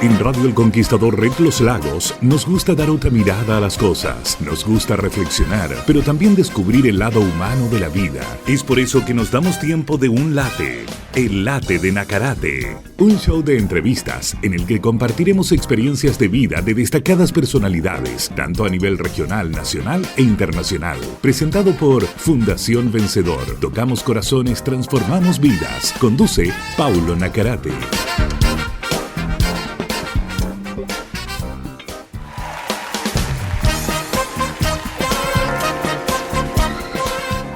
En Radio El Conquistador Red Los Lagos nos gusta dar otra mirada a las cosas, nos gusta reflexionar, pero también descubrir el lado humano de la vida. Es por eso que nos damos tiempo de un late, el Late de Nacarate, un show de entrevistas en el que compartiremos experiencias de vida de destacadas personalidades, tanto a nivel regional, nacional e internacional. Presentado por Fundación Vencedor. Tocamos corazones, transformamos vidas. Conduce Paulo Nacarate.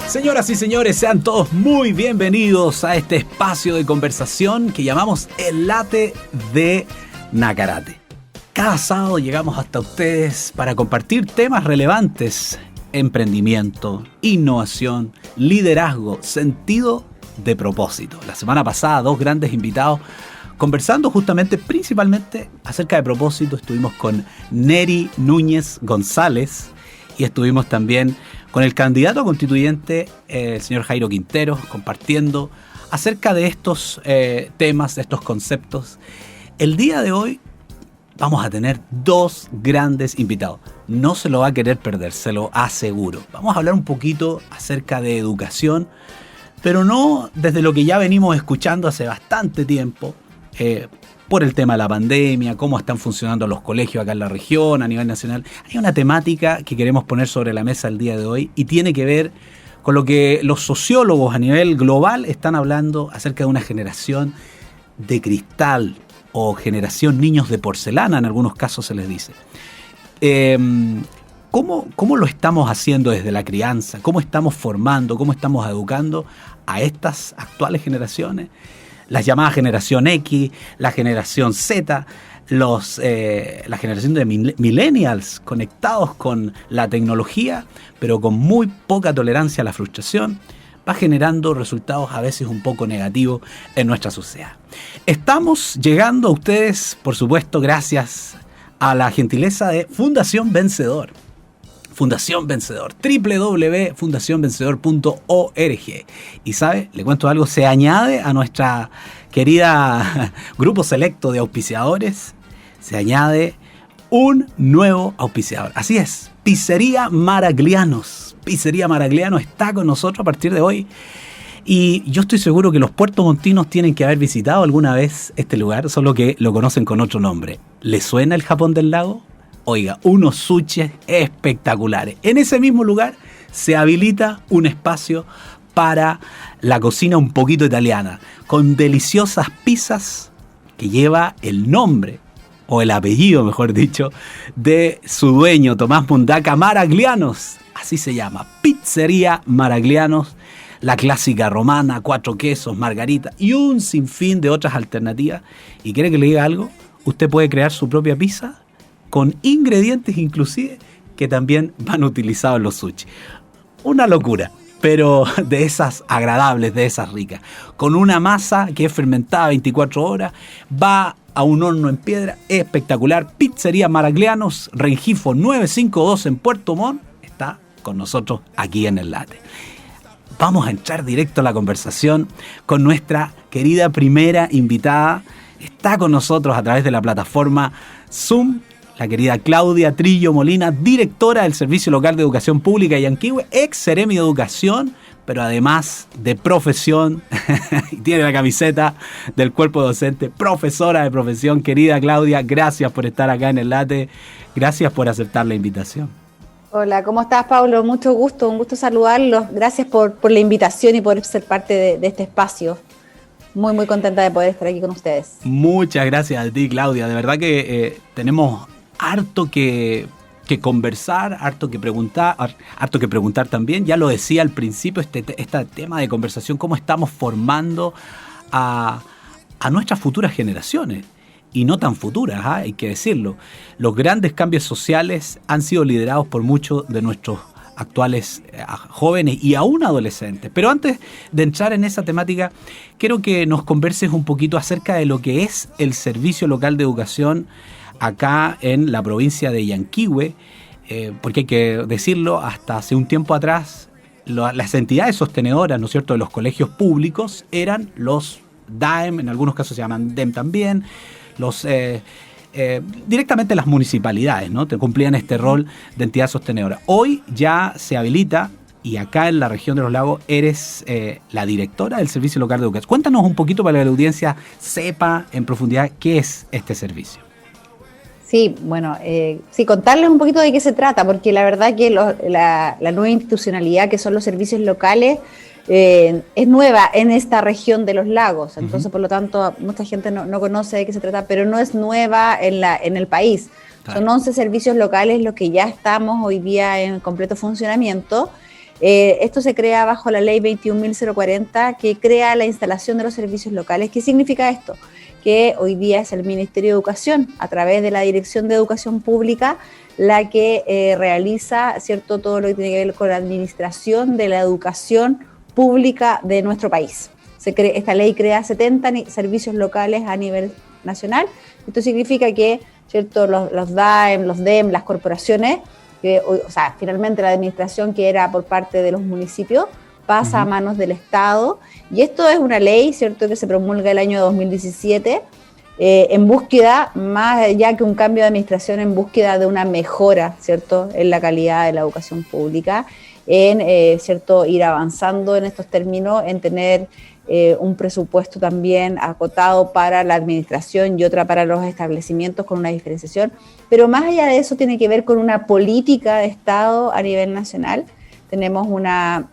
Señoras y señores, sean todos muy bienvenidos a este espacio de conversación que llamamos El Late de Nacarate. Cada sábado llegamos hasta ustedes para compartir temas relevantes: emprendimiento, innovación, liderazgo, sentido de propósito. La semana pasada, dos grandes invitados conversando principalmente acerca de propósito. Estuvimos con Neri Núñez González y estuvimos también con el candidato constituyente, el señor Jairo Quintero, compartiendo acerca de estos temas, de estos conceptos. El día de hoy vamos a tener dos grandes invitados. No se lo va a querer perder, se lo aseguro. Vamos a hablar un poquito acerca de educación, pero no desde lo que ya venimos escuchando hace bastante tiempo, por el tema de la pandemia, cómo están funcionando los colegios acá en la región, a nivel nacional. Hay una temática que queremos poner sobre la mesa el día de hoy y tiene que ver con lo que los sociólogos a nivel global están hablando acerca de una generación de cristal o generación niños de porcelana, en algunos casos se les dice. ¿Cómo lo estamos haciendo desde la crianza? ¿Cómo estamos formando? ¿Cómo estamos educando a estas actuales generaciones? Las llamadas generación X, la generación Z, la generación de millennials conectados con la tecnología, pero con muy poca tolerancia a la frustración, va generando resultados a veces un poco negativos en nuestra sociedad. Estamos llegando a ustedes, por supuesto, gracias a la gentileza de Fundación Vencedor. Fundación Vencedor, www.fundacionvencedor.org. Y ¿sabe? Le cuento algo, se añade a nuestra querida grupo selecto de auspiciadores, se añade un nuevo auspiciador. Así es, Pizzería Maraglianos. Pizzería Maraglianos está con nosotros a partir de hoy. Y yo estoy seguro que los puertomontinos tienen que haber visitado alguna vez este lugar, solo que lo conocen con otro nombre. ¿Les suena el Japón del Lago? Oiga, unos sushis espectaculares. En ese mismo lugar se habilita un espacio para la cocina un poquito italiana, con deliciosas pizzas que lleva el nombre, o el apellido, mejor dicho, de su dueño, Tomás Mundaca. Maraglianos, así se llama, Pizzería Maraglianos, la clásica romana, 4 quesos, margarita y un sinfín de otras alternativas. ¿Y quiere que le diga algo? Usted puede crear su propia pizza con ingredientes inclusive que también van utilizados en los sushi. Una locura, pero de esas agradables, de esas ricas. Con una masa que es fermentada 24 horas, va a un horno en piedra espectacular. Pizzería Maraglianos, Rengifo 952 en Puerto Montt, está con nosotros aquí en el Late. Vamos a entrar directo a la conversación con nuestra querida primera invitada. Está con nosotros a través de la plataforma Zoom, la querida Claudia Trillo Molina, directora del Servicio Local de Educación Pública Yanquihue, ex Seremi de Educación, pero además de profesión, y tiene la camiseta del cuerpo docente, profesora de profesión. Querida Claudia, gracias por estar acá en el Late, gracias por aceptar la invitación. Hola, ¿cómo estás, Pablo? Mucho gusto, un gusto saludarlos. Gracias por la invitación y por ser parte de este espacio. Muy, muy contenta de poder estar aquí con ustedes. Muchas gracias a ti, Claudia. De verdad que tenemos harto que conversar, harto que preguntar también. Ya lo decía al principio, este tema de conversación, cómo estamos formando a nuestras futuras generaciones. Y no tan futuras, hay que decirlo. Los grandes cambios sociales han sido liderados por muchos de nuestros actuales jóvenes y aún adolescentes. Pero antes de entrar en esa temática, quiero que nos converses un poquito acerca de lo que es el Servicio Local de Educación acá en la provincia de Yanquihue, porque hay que decirlo, hasta hace un tiempo atrás las entidades sostenedoras, ¿no es cierto?, de los colegios públicos eran los DAEM, en algunos casos se llaman DEM también, los directamente las municipalidades, ¿no? Te cumplían este rol de entidad sostenedora. Hoy ya se habilita, y acá en la región de los lagos eres la directora del Servicio Local de Educación. Cuéntanos un poquito para que la audiencia sepa en profundidad qué es este servicio. Sí, bueno, sí, contarles un poquito de qué se trata, porque la verdad que la nueva institucionalidad que son los servicios locales es nueva en esta región de los lagos. Entonces, por lo tanto, mucha gente no conoce de qué se trata, pero no es nueva en el país. Claro. Son 11 servicios locales los que ya estamos hoy día en completo funcionamiento. Esto se crea bajo la ley 21.040, que crea la instalación de los servicios locales. ¿Qué significa esto? Que hoy día es el Ministerio de Educación, a través de la Dirección de Educación Pública, la que realiza, ¿cierto?, todo lo que tiene que ver con la administración de la educación pública de nuestro país. Esta ley crea 70 servicios locales a nivel nacional. Esto significa que, ¿cierto?, los DAEM, los DEM, las corporaciones, o sea, finalmente la administración que era por parte de los municipios pasa a manos del Estado, y esto es una ley, ¿cierto?, que se promulga el año 2017 en búsqueda, más allá que un cambio de administración, en búsqueda de una mejora, ¿cierto?, en la calidad de la educación pública, en ¿cierto?, ir avanzando en estos términos, en tener un presupuesto también acotado para la administración y otra para los establecimientos con una diferenciación, pero más allá de eso tiene que ver con una política de Estado a nivel nacional. Tenemos una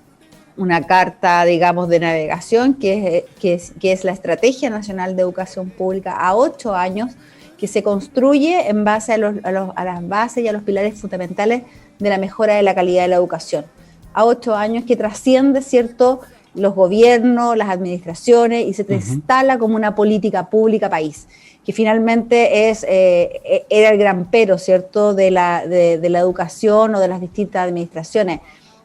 carta, digamos, de navegación que es la Estrategia Nacional de Educación Pública a 8 años, que se construye en base a las bases y a los pilares fundamentales de la mejora de la calidad de la educación. A 8 años, que trasciende, ¿cierto?, los gobiernos, las administraciones, y se instala como una política pública país, que finalmente era el gran pero, ¿cierto?, de la educación o de las distintas administraciones.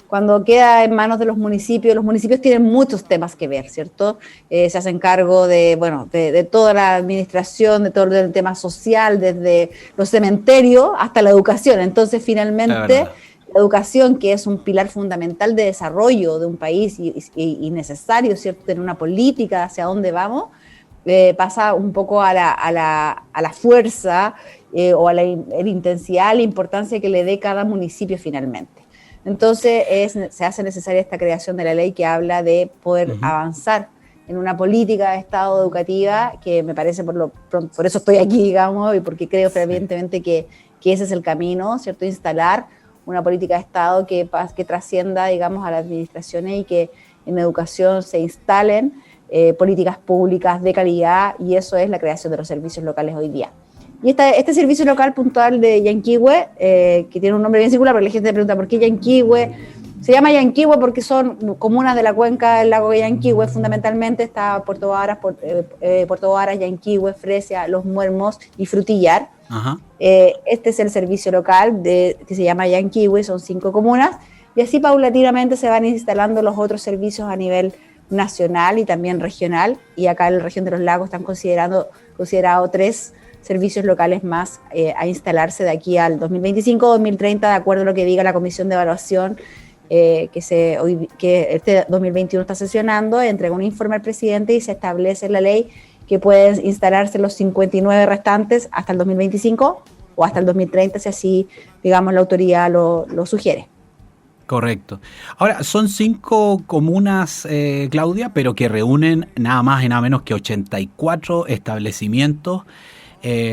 Cuando queda en manos de los municipios tienen muchos temas que ver, ¿cierto? Se hacen cargo de toda la administración, de todo el tema social, desde los cementerios hasta la educación. Entonces, finalmente, la educación, que es un pilar fundamental de desarrollo de un país y necesario, ¿cierto?, tener una política hacia dónde vamos, pasa un poco a la fuerza o a la intensidad, a la importancia que le dé cada municipio finalmente. Entonces se hace necesaria esta creación de la ley que habla de poder avanzar en una política de Estado educativa, que me parece, por eso estoy aquí, digamos, y porque creo fervientemente que ese es el camino, ¿cierto?, instalar una política de Estado que trascienda, digamos, a las administraciones, y que en educación se instalen políticas públicas de calidad, y eso es la creación de los servicios locales hoy día. Y este servicio local puntual de Yanquihue, que tiene un nombre bien singular, porque la gente me pregunta ¿por qué Yanquihue? Se llama Yanquihue porque son comunas de la cuenca del lago Yanquihue, fundamentalmente está Puerto Varas, Yanquihue, Fresia, Los Muermos y Frutillar. Este es el servicio local que se llama Yanquihue, son 5 comunas, y así paulatinamente se van instalando los otros servicios a nivel nacional y también regional, y acá en la región de los lagos están considerados 3 servicios locales más a instalarse de aquí al 2025-2030, de acuerdo a lo que diga la Comisión de Evaluación que este 2021 está sesionando. Entrega un informe al presidente y se establece en la ley que pueden instalarse los 59 restantes hasta el 2025 o hasta el 2030, si así, digamos, la autoridad lo sugiere. Correcto. Ahora, son 5 comunas, Claudia, pero que reúnen nada más y nada menos que 84 establecimientos,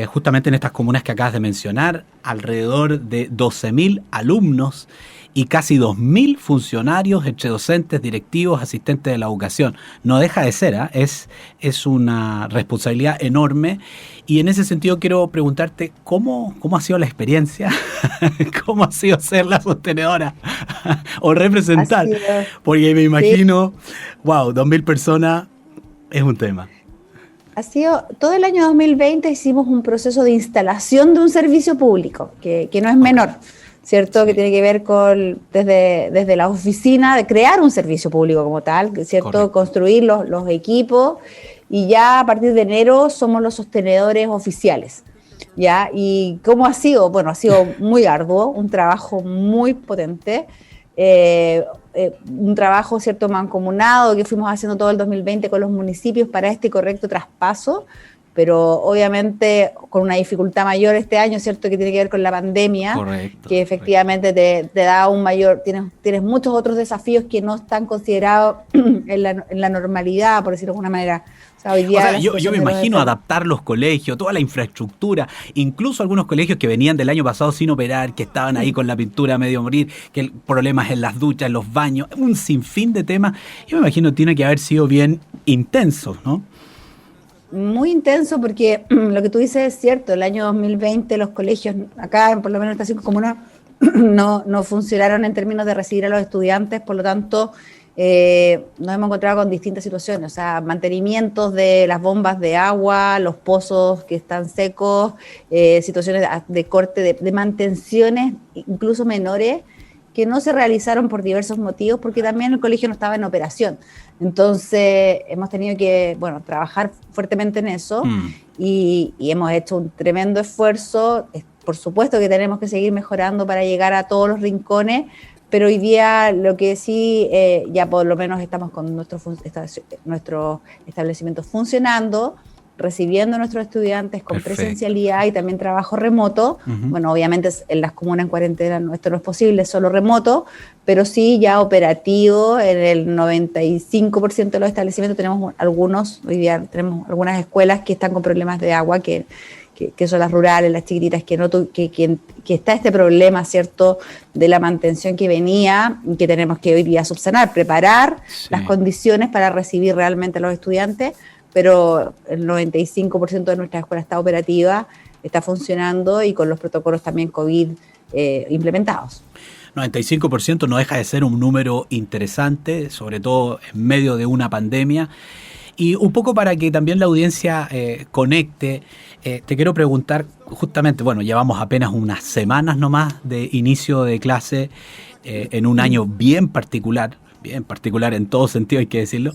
justamente en estas comunas que acabas de mencionar, alrededor de 12.000 alumnos y casi 2.000 funcionarios entre docentes, directivos, asistentes de la educación. No deja de ser, es una responsabilidad enorme, y en ese sentido quiero preguntarte cómo ha sido la experiencia, cómo ha sido ser la sostenedora o representar, porque me imagino, wow, 2.000 personas es un tema. Ha sido, todo el año 2020 hicimos un proceso de instalación de un servicio público, que no es menor, ¿cierto? Que tiene que ver con, desde la oficina, de crear un servicio público como tal, ¿cierto? Correcto. Construir los equipos, y ya a partir de enero somos los sostenedores oficiales, ¿ya? ¿Y cómo ha sido? Bueno, ha sido muy arduo, un trabajo muy potente, un trabajo, ¿cierto?, mancomunado que fuimos haciendo todo el 2020 con los municipios para este correcto traspaso, pero obviamente con una dificultad mayor este año, ¿cierto? Que tiene que ver con la pandemia. Correcto, que efectivamente te da un mayor, tienes muchos otros desafíos que no están considerados en la normalidad, por decirlo de alguna manera. O sea, hoy día yo me imagino adaptar los colegios, toda la infraestructura, incluso algunos colegios que venían del año pasado sin operar, que estaban ahí con la pintura a medio morir, que problemas en las duchas, en los baños, un sinfín de temas. Yo me imagino tiene que haber sido bien intenso, ¿no? Muy intenso, porque lo que tú dices es cierto. El año 2020 los colegios, acá por lo menos en esta 5 comunas, no funcionaron en términos de recibir a los estudiantes, por lo tanto nos hemos encontrado con distintas situaciones, o sea, mantenimientos de las bombas de agua, los pozos que están secos, situaciones de corte, de mantenciones incluso menores, que no se realizaron por diversos motivos, porque también el colegio no estaba en operación. Entonces hemos tenido que, trabajar fuertemente en eso y hemos hecho un tremendo esfuerzo. Por supuesto que tenemos que seguir mejorando para llegar a todos los rincones, pero hoy día lo que sí, ya por lo menos estamos con nuestros establecimientos funcionando, recibiendo a nuestros estudiantes con presencialidad y también trabajo remoto. Bueno, obviamente en las comunas en cuarentena esto no es posible, solo remoto, pero sí ya operativo en el 95% de los establecimientos. Hoy día tenemos algunas escuelas que están con problemas de agua, que son las rurales, las chiquititas, que está este problema, ¿cierto?, de la mantención que venía y que tenemos que hoy día subsanar, preparar las condiciones para recibir realmente a los estudiantes, pero el 95% de nuestra escuela está operativa, está funcionando y con los protocolos también COVID implementados. 95% no deja de ser un número interesante, sobre todo en medio de una pandemia. Y un poco para que también la audiencia conecte, te quiero preguntar justamente, llevamos apenas unas semanas nomás de inicio de clase en un año bien particular en todo sentido, hay que decirlo.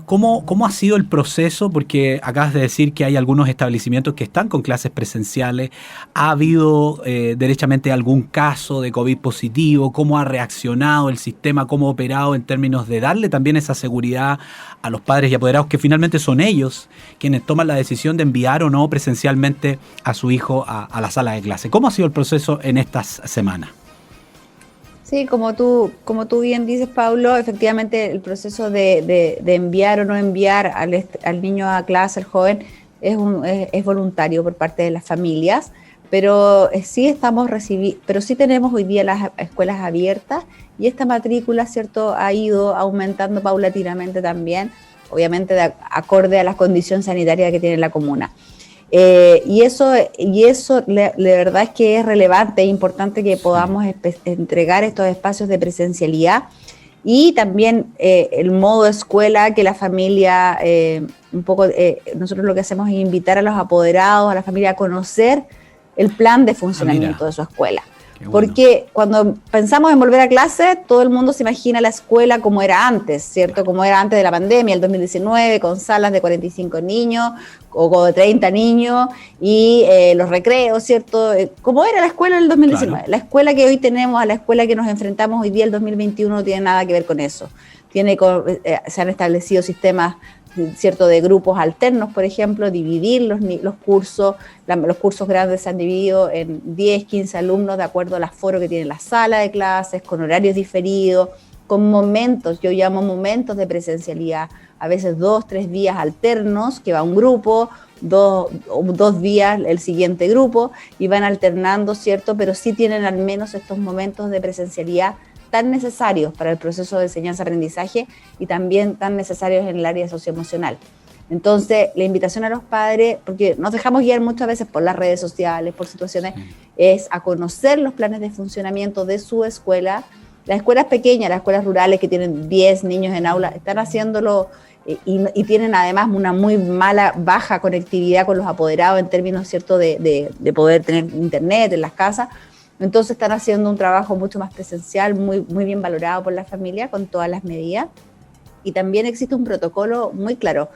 ¿Cómo ha sido el proceso? Porque acabas de decir que hay algunos establecimientos que están con clases presenciales. ¿Ha habido derechamente algún caso de COVID positivo? ¿Cómo ha reaccionado el sistema? ¿Cómo ha operado en términos de darle también esa seguridad a los padres y apoderados, que finalmente son ellos quienes toman la decisión de enviar o no presencialmente a su hijo a la sala de clase? ¿Cómo ha sido el proceso en estas semanas? Sí, como tú bien dices, Pablo, efectivamente el proceso de enviar o no enviar al niño a clase, al joven, es voluntario por parte de las familias, pero sí tenemos hoy día las escuelas abiertas y esta matrícula, ¿cierto?, ha ido aumentando paulatinamente también, obviamente acorde a la condición sanitaria que tiene la comuna. Y eso la verdad es que es relevante, es importante que podamos entregar estos espacios de presencialidad y también el modo escuela, que la familia, nosotros lo que hacemos es invitar a los apoderados, a la familia a conocer el plan de funcionamiento de su escuela. Bueno. Porque cuando pensamos en volver a clase, todo el mundo se imagina la escuela como era antes, ¿cierto? Como era antes de la pandemia, el 2019, con salas de 45 niños o de 30 niños y los recreos, ¿cierto? ¿Cómo era la escuela en el 2019? Claro. La escuela que hoy tenemos, a la escuela que nos enfrentamos hoy día, el 2021, no tiene nada que ver con eso. Se han establecido sistemas, ¿cierto?, de grupos alternos, por ejemplo, dividir los cursos. Los cursos grandes se han dividido en 10, 15 alumnos de acuerdo al aforo que tiene la sala de clases, con horarios diferidos, con momentos, yo llamo momentos de presencialidad, a veces 2, 3 días alternos, que va un grupo, 2 días el siguiente grupo, y van alternando, ¿cierto?, pero sí tienen al menos estos momentos de presencialidad tan necesarios para el proceso de enseñanza-aprendizaje y también tan necesarios en el área socioemocional. Entonces, la invitación a los padres, porque nos dejamos guiar muchas veces por las redes sociales, por situaciones, es a conocer los planes de funcionamiento de su escuela. Las escuelas pequeñas, las escuelas rurales que tienen 10 niños en aula, están haciéndolo y tienen además una muy baja conectividad con los apoderados en términos, ¿cierto?, de poder tener internet en las casas. Entonces están haciendo un trabajo mucho más presencial, muy, muy bien valorado por la familia, con todas las medidas. Y también existe un protocolo muy claro.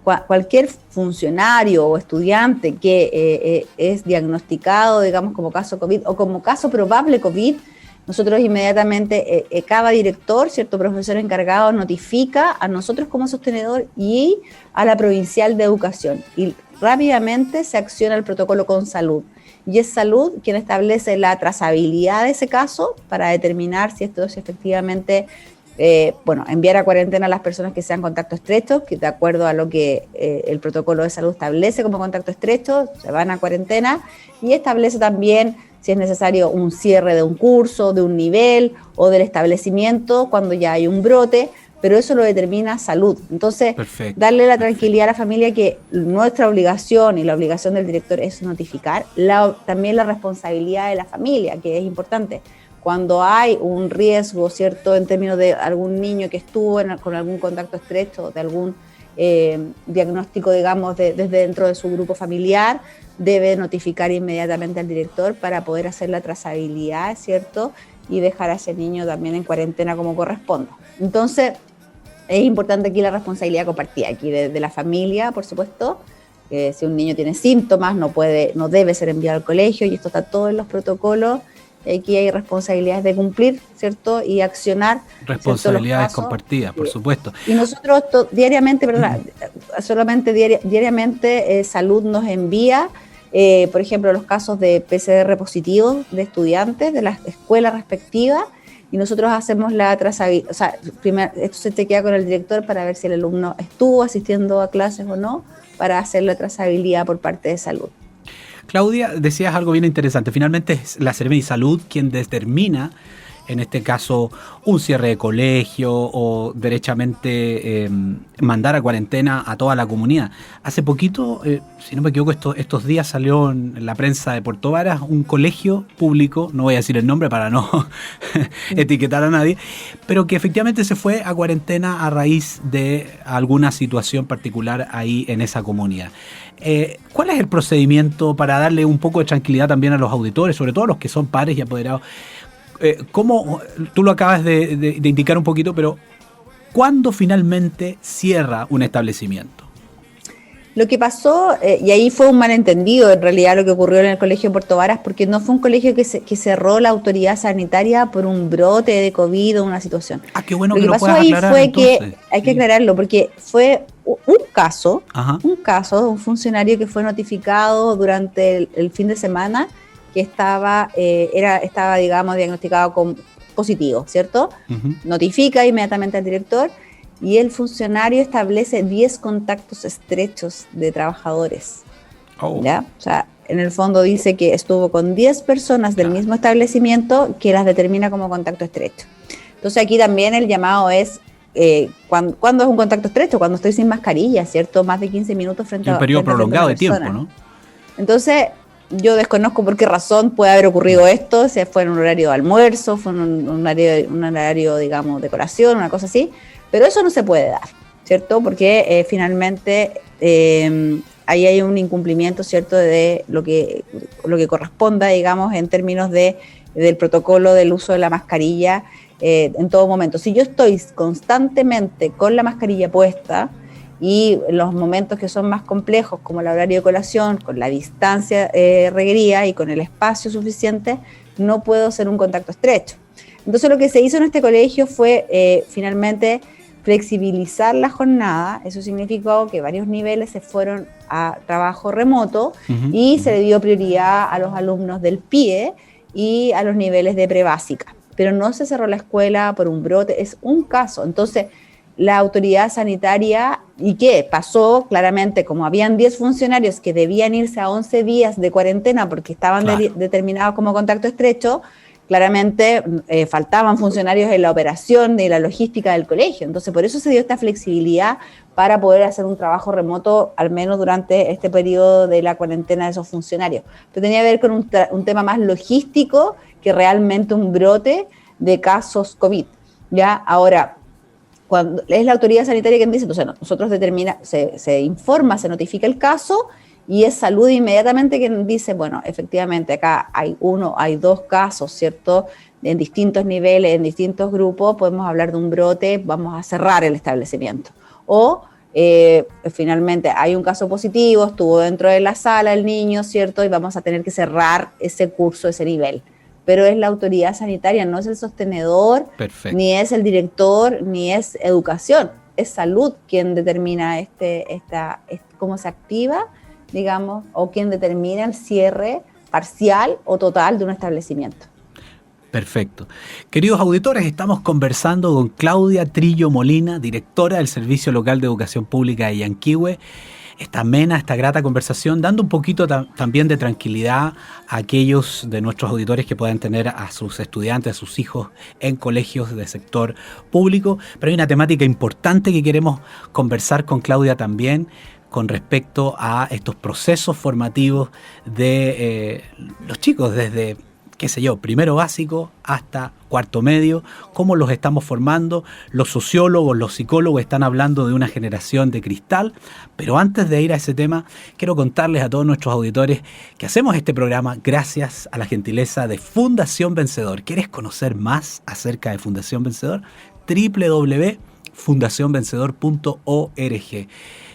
Cualquier funcionario o estudiante que es diagnosticado, digamos, como caso COVID o como caso probable COVID, nosotros inmediatamente, cada director, cierto profesor encargado, notifica a nosotros como sostenedor y a la provincial de educación. Y rápidamente se acciona el protocolo con salud. Y es salud quien establece la trazabilidad de ese caso para determinar si esto es efectivamente, enviar a cuarentena a las personas que sean contacto estrecho, que de acuerdo a lo que el protocolo de salud establece como contacto estrecho, se van a cuarentena, y establece también si es necesario un cierre de un curso, de un nivel o del establecimiento cuando ya hay un brote, pero eso lo determina salud. Entonces, darle la tranquilidad a la familia que nuestra obligación y la obligación del director es notificar, también la responsabilidad de la familia, que es importante. Cuando hay un riesgo, ¿cierto?, en términos de algún niño que estuvo con algún contacto estrecho, de algún diagnóstico, digamos, desde dentro de su grupo familiar, debe notificar inmediatamente al director para poder hacer la trazabilidad, ¿cierto?, y dejar a ese niño también en cuarentena como corresponda. Entonces, es importante aquí la responsabilidad compartida, aquí de la familia, por supuesto. Si un niño tiene síntomas, no debe ser enviado al colegio, y esto está todo en los protocolos. Aquí hay responsabilidades de cumplir, ¿cierto? Y accionar. Responsabilidades compartidas, por supuesto. Y nosotros diariamente, diariamente Salud nos envía, por ejemplo, los casos de PCR positivos de estudiantes de las escuelas respectivas, y nosotros hacemos la trazabilidad. O sea, primero esto se chequea con el director para ver si el alumno estuvo asistiendo a clases o no, para hacer la trazabilidad por parte de Salud. Claudia, decías algo bien interesante. Finalmente es la Seremi Salud quien determina, en este caso, un cierre de colegio o derechamente mandar a cuarentena a toda la comunidad. Hace poquito, si no me equivoco, estos días salió en la prensa de Puerto Varas un colegio público, no voy a decir el nombre para no etiquetar a nadie, pero que efectivamente se fue a cuarentena a raíz de alguna situación particular ahí en esa comunidad. ¿Cuál es el procedimiento para darle un poco de tranquilidad también a los auditores, sobre todo a los que son padres y apoderados? ¿Cómo, tú lo acabas de indicar un poquito, pero cuándo finalmente cierra un establecimiento? Lo que pasó, y ahí fue un malentendido en realidad lo que ocurrió en el colegio de Puerto Varas, porque no fue un colegio que cerró la autoridad sanitaria por un brote de COVID o una situación. Ah, qué bueno que lo pasó puedas ahí aclarar, fue entonces. que, hay que aclararlo, porque fue un caso, un funcionario que fue notificado durante el fin de semana que estaba, digamos, diagnosticado con positivo, ¿cierto? Notifica inmediatamente al director, y el funcionario establece 10 contactos estrechos de trabajadores. ¿Ya? O sea, en el fondo dice que estuvo con 10 personas del mismo establecimiento, que las determina como contacto estrecho. Entonces aquí también el llamado es, ¿cuándo es un contacto estrecho? Cuando estoy sin mascarilla, ¿cierto? Más de 15 minutos frente a un periodo prolongado de tiempo, ¿no? Entonces, yo desconozco por qué razón puede haber ocurrido esto, si fue en un horario de almuerzo, fue en un horario, digamos, de colación, una cosa así, pero eso no se puede dar, ¿cierto? Porque finalmente ahí hay un incumplimiento, ¿cierto?, de lo que corresponda, digamos, en términos del protocolo del uso de la mascarilla en todo momento. Si yo estoy constantemente con la mascarilla puesta, y los momentos que son más complejos, como el horario de colación, con la distancia requerida y con el espacio suficiente, no puedo hacer un contacto estrecho. Entonces lo que se hizo en este colegio fue finalmente flexibilizar la jornada. Eso significó que varios niveles se fueron a trabajo remoto y se le dio prioridad a los alumnos del PIE y a los niveles de prebásica. Pero no se cerró la escuela por un brote, es un caso. Entonces, la autoridad sanitaria, ¿y qué? Pasó claramente, como habían 10 funcionarios que debían irse a 11 días de cuarentena porque estaban determinados como contacto estrecho, claramente faltaban funcionarios en la operación y la logística del colegio. Entonces, por eso se dio esta flexibilidad para poder hacer un trabajo remoto, al menos durante este periodo de la cuarentena de esos funcionarios. Pero tenía que ver con un tema más logístico que realmente un brote de casos COVID. ¿Ya? Ahora, cuando es la autoridad sanitaria quien dice, entonces nosotros se informa, se notifica el caso, y es Salud inmediatamente quien dice, bueno, efectivamente acá hay 2 casos, ¿cierto?, en distintos niveles, en distintos grupos, podemos hablar de un brote, vamos a cerrar el establecimiento. O finalmente hay un caso positivo, estuvo dentro de la sala el niño, ¿cierto?, y vamos a tener que cerrar ese curso, ese nivel. pero es la autoridad sanitaria, no es el sostenedor, Perfecto. ni es el director, ni es educación, es salud quien determina cómo se activa, digamos, o quien determina el cierre parcial o total de un establecimiento. Perfecto. Queridos auditores, estamos conversando con Claudia Trillo Molina, directora del Servicio Local de Educación Pública de Yanquihue. Esta amena, esta grata conversación, dando un poquito también de tranquilidad a aquellos de nuestros auditores que puedan tener a sus estudiantes, a sus hijos en colegios del sector público. Pero hay una temática importante que queremos conversar con Claudia también, con respecto a estos procesos formativos de los chicos desde, qué sé yo, primero básico hasta cuarto medio, cómo los estamos formando. Los sociólogos, los psicólogos están hablando de una generación de cristal, pero antes de ir a ese tema, quiero contarles a todos nuestros auditores que hacemos este programa gracias a la gentileza de Fundación Vencedor. ¿Quieres conocer más acerca de Fundación Vencedor? www.fundacionvencedor.org.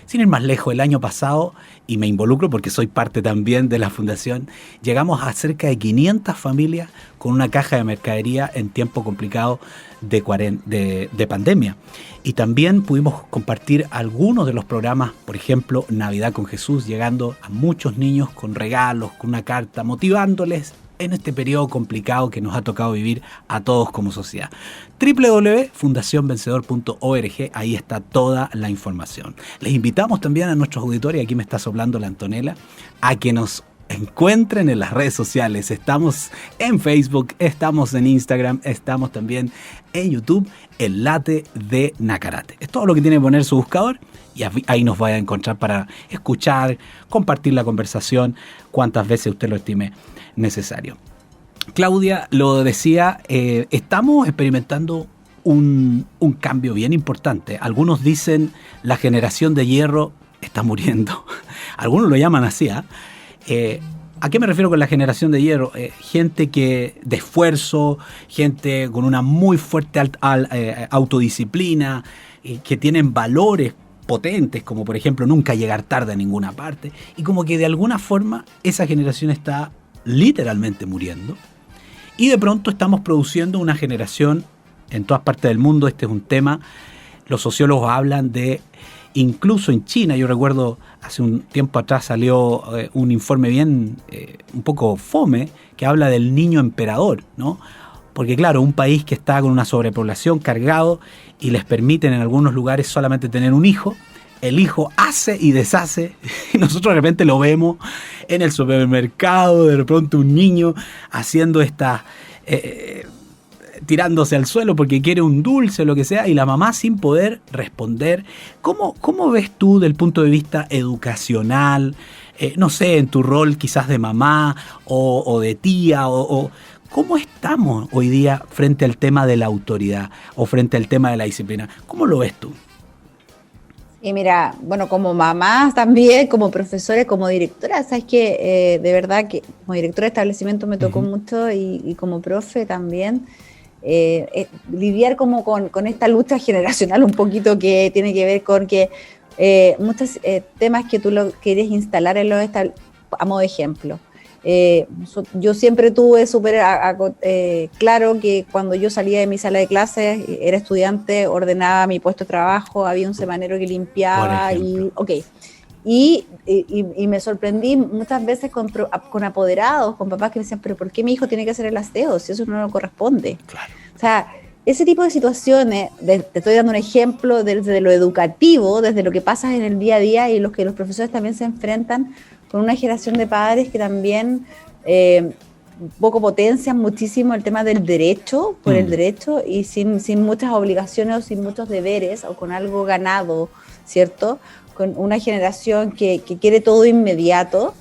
Sin ir más lejos, el año pasado, y me involucro porque soy parte también de la fundación, llegamos a cerca de 500 familias con una caja de mercadería en tiempo complicado de pandemia. Y también pudimos compartir algunos de los programas, por ejemplo, Navidad con Jesús, llegando a muchos niños con regalos, con una carta, motivándoles en este periodo complicado que nos ha tocado vivir a todos como sociedad. www.fundacionvencedor.org, ahí está toda la información. Les invitamos también a nuestros auditores, aquí me está soplando la Antonella, a que nos encuentren en las redes sociales. Estamos en Facebook, estamos en Instagram, estamos también en YouTube, El Late de Nacarate. Es todo lo que tiene que poner su buscador y ahí nos va a encontrar para escuchar, compartir la conversación cuantas veces usted lo estime necesario. Claudia lo decía, estamos experimentando un cambio bien importante. Algunos dicen la generación de hierro está muriendo. Algunos lo llaman así, ¿eh? ¿A qué me refiero con la generación de hierro? Gente de esfuerzo, gente con una muy fuerte autodisciplina, que tienen valores potentes, como por ejemplo nunca llegar tarde a ninguna parte, y como que de alguna forma esa generación está literalmente muriendo, y de pronto estamos produciendo una generación en todas partes del mundo. Este es un tema, los sociólogos hablan de, incluso en China, yo recuerdo hace un tiempo atrás salió un informe bien, un poco fome, que habla del niño emperador, ¿no? Porque claro, un país que está con una sobrepoblación cargado y les permiten en algunos lugares solamente tener un hijo, el hijo hace y deshace, y nosotros de repente lo vemos en el supermercado, de pronto un niño haciendo tirándose al suelo porque quiere un dulce o lo que sea, y la mamá sin poder responder. ¿Cómo ves tú del punto de vista educacional, no sé, en tu rol quizás de mamá o de tía, o cómo estamos hoy día frente al tema de la autoridad o frente al tema de la disciplina? ¿Cómo lo ves tú? Y mira, bueno, como mamá también, como profesora, como directora, sabes que de verdad que como directora de establecimiento me tocó mucho, y como profe también, lidiar como con esta lucha generacional un poquito, que tiene que ver con que muchos temas que tú lo quieres instalar en a modo de ejemplo. Yo siempre tuve súper claro que cuando yo salía de mi sala de clases, era estudiante, ordenaba mi puesto de trabajo, había un semanero que limpiaba, y me sorprendí muchas veces con apoderados, con papás que me decían, pero ¿por qué mi hijo tiene que hacer el aseo si eso no le corresponde? Claro. O sea, ese tipo de situaciones, te estoy dando un ejemplo desde lo educativo, desde lo que pasa en el día a día, y los que los profesores también se enfrentan con una generación de padres que también poco potencian muchísimo el tema del derecho, por el derecho, y sin muchas obligaciones o sin muchos deberes, o con algo ganado, ¿cierto? Con una generación que quiere todo inmediato,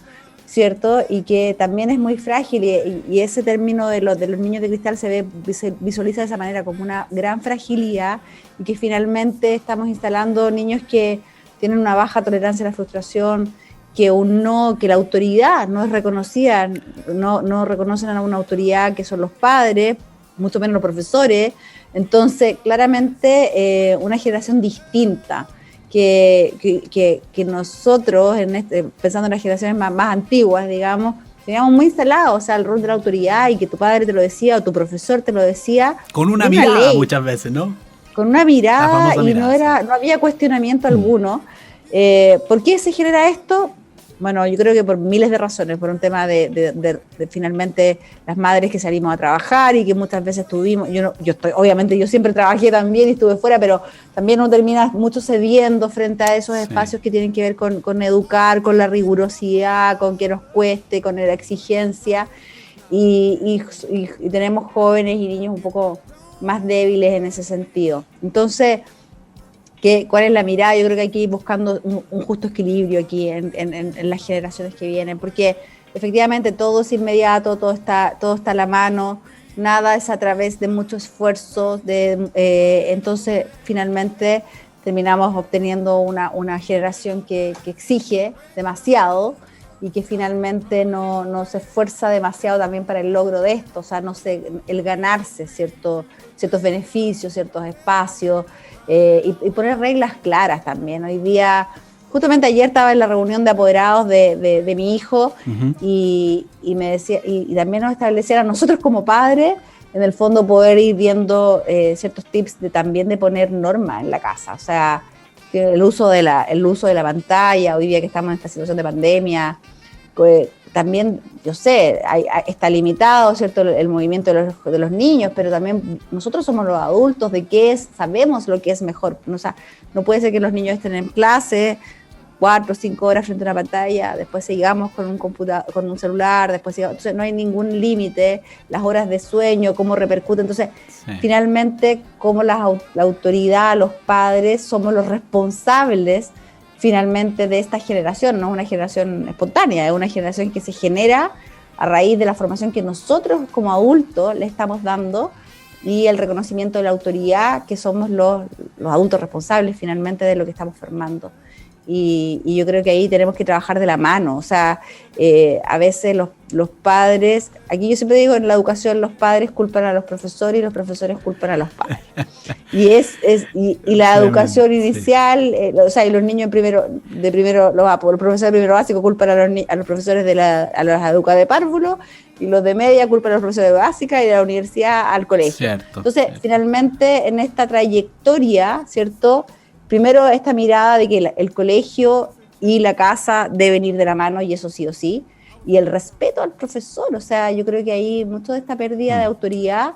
¿cierto? Y que también es muy frágil, y ese término de los niños de cristal se visualiza de esa manera, como una gran fragilidad, y que finalmente estamos instalando niños que tienen una baja tolerancia a la frustración, que la autoridad no es reconocida, no reconocen a una autoridad que son los padres, mucho menos los profesores. Entonces, claramente una generación distinta, que nosotros, pensando en las generaciones más antiguas, digamos, teníamos muy instalado, o sea, el rol de la autoridad y que tu padre te lo decía o tu profesor te lo decía. Con una mirada muchas veces, ¿no? Con una mirada y mirada, no había cuestionamiento alguno. ¿Por qué se genera esto? Bueno, yo creo que por miles de razones, por un tema de finalmente las madres que salimos a trabajar y que muchas veces tuvimos, obviamente yo siempre trabajé también y estuve fuera, pero también uno termina mucho cediendo frente a esos espacios que tienen que ver con educar, con la rigurosidad, con que nos cueste, con la exigencia y tenemos jóvenes y niños un poco más débiles en ese sentido. Entonces, ¿cuál es la mirada? Yo creo que hay que ir buscando un justo equilibrio aquí en las generaciones que vienen, porque efectivamente todo es inmediato, todo está a la mano, nada es a través de mucho esfuerzo, entonces finalmente terminamos obteniendo una generación que exige demasiado y que finalmente no se esfuerza demasiado también para el logro de esto, o sea, el ganarse ciertos beneficios, ciertos espacios, y poner reglas claras también. Hoy día, justamente ayer estaba en la reunión de apoderados de mi hijo, uh-huh. y me decía, y también nos establecían a nosotros como padres, en el fondo poder ir viendo ciertos tips también de poner normas en la casa, o sea, el uso de la pantalla, hoy día que estamos en esta situación de pandemia, pues, también, yo sé, está limitado, ¿cierto?, el movimiento de los niños, pero también nosotros somos los adultos, sabemos lo que es mejor. O sea, no puede ser que los niños estén en clase 4 o 5 horas frente a una pantalla, después sigamos con un computador, con un celular, entonces no hay ningún límite, las horas de sueño, cómo repercute. Entonces, finalmente, como la autoridad, los padres, somos los responsables finalmente de esta generación. No es una generación espontánea, es una generación que se genera a raíz de la formación que nosotros como adultos le estamos dando y el reconocimiento de la autoridad, que somos los adultos responsables finalmente de lo que estamos formando. Y yo creo que ahí tenemos que trabajar de la mano, o sea, a veces los padres, aquí yo siempre digo, en la educación los padres culpan a los profesores y los profesores culpan a los padres. Y la educación inicial, o sea, y los niños los profesores de primero básico culpan a los profesores a los educadores de párvulo, y los de media culpan a los profesores de básica y de la universidad al colegio. Cierto, entonces, cierto. Finalmente, en esta trayectoria, ¿cierto?, primero esta mirada de que el colegio y la casa deben ir de la mano, y eso sí o sí, y el respeto al profesor, o sea, yo creo que ahí mucho de esta pérdida de autoridad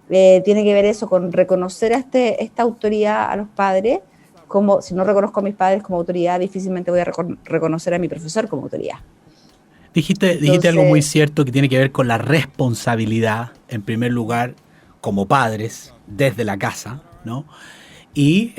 tiene que ver eso, con reconocer a esta autoridad a los padres, como si no reconozco a mis padres como autoridad, difícilmente voy a reconocer a mi profesor como autoridad. Dijiste algo muy cierto que tiene que ver con la responsabilidad, en primer lugar, como padres, desde la casa, ¿no? Y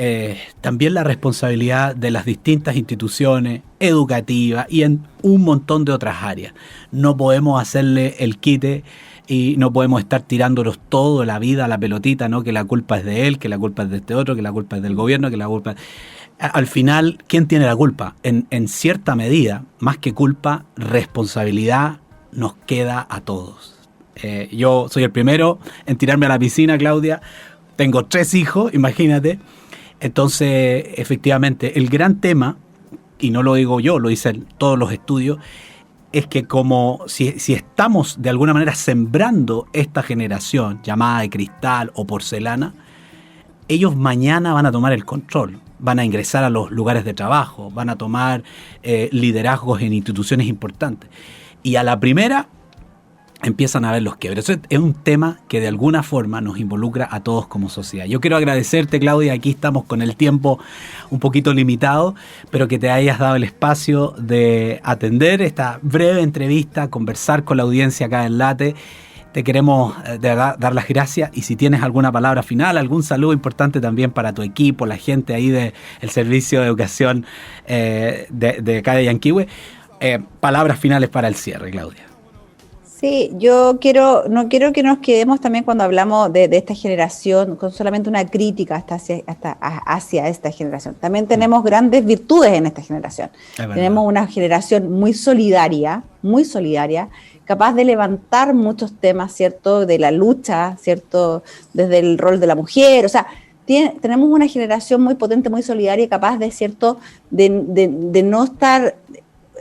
también la responsabilidad de las distintas instituciones educativas y en un montón de otras áreas. No podemos hacerle el quite y no podemos estar tirándolos todo la vida a la pelotita, ¿no? Que la culpa es de él, que la culpa es de este otro, que la culpa es del gobierno, que la culpa... Al final, ¿quién tiene la culpa? En cierta medida, más que culpa, responsabilidad nos queda a todos. Yo soy el primero en tirarme a la piscina, Claudia. Tengo 3 hijos, imagínate. Entonces, efectivamente, el gran tema, y no lo digo yo, lo dicen todos los estudios, es que como si estamos de alguna manera sembrando esta generación llamada de cristal o porcelana, ellos mañana van a tomar el control, van a ingresar a los lugares de trabajo, van a tomar liderazgos en instituciones importantes. Y a la primera empiezan a ver los quiebres. Eso es un tema que de alguna forma nos involucra a todos como sociedad. Yo quiero agradecerte, Claudia, aquí estamos con el tiempo un poquito limitado, pero que te hayas dado el espacio de atender esta breve entrevista, conversar con la audiencia acá en Late. Te queremos de verdad dar las gracias, y si tienes alguna palabra final, algún saludo importante también para tu equipo, la gente ahí del Servicio de Educación de acá de Yanquihue, palabras finales para el cierre, Claudia. Sí, no quiero que nos quedemos también cuando hablamos de esta generación con solamente una crítica hacia esta generación. También tenemos grandes virtudes en esta generación. Tenemos una generación muy solidaria, capaz de levantar muchos temas, ¿cierto?, de la lucha, ¿cierto?, desde el rol de la mujer, o sea, tenemos una generación muy potente, muy solidaria, capaz de, ¿cierto?, de no estar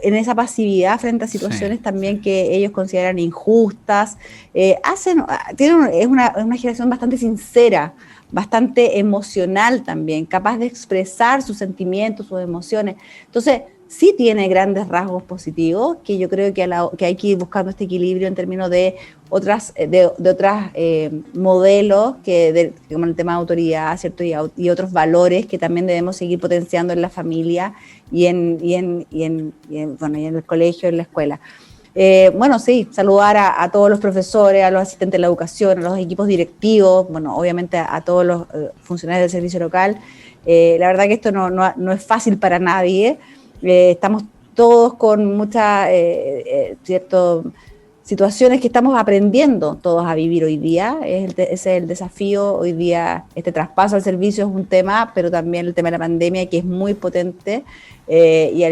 en esa pasividad frente a situaciones también que ellos consideran injustas. Es una generación bastante sincera, bastante emocional también, capaz de expresar sus sentimientos, sus emociones. Entonces, sí tiene grandes rasgos positivos, que yo creo que hay que ir buscando este equilibrio en términos de otras modelos, como el tema de autoridad, ¿cierto? Y otros valores que también debemos seguir potenciando en la familia y en el colegio, en la escuela. Sí, saludar a todos los profesores, a los asistentes de la educación, a los equipos directivos, obviamente a todos los funcionarios del servicio local. La verdad que esto no es fácil para nadie. Estamos todos con muchas situaciones que estamos aprendiendo todos a vivir hoy día. Ese es el desafío hoy día. Este traspaso al servicio es un tema, pero también el tema de la pandemia, que es muy potente. Y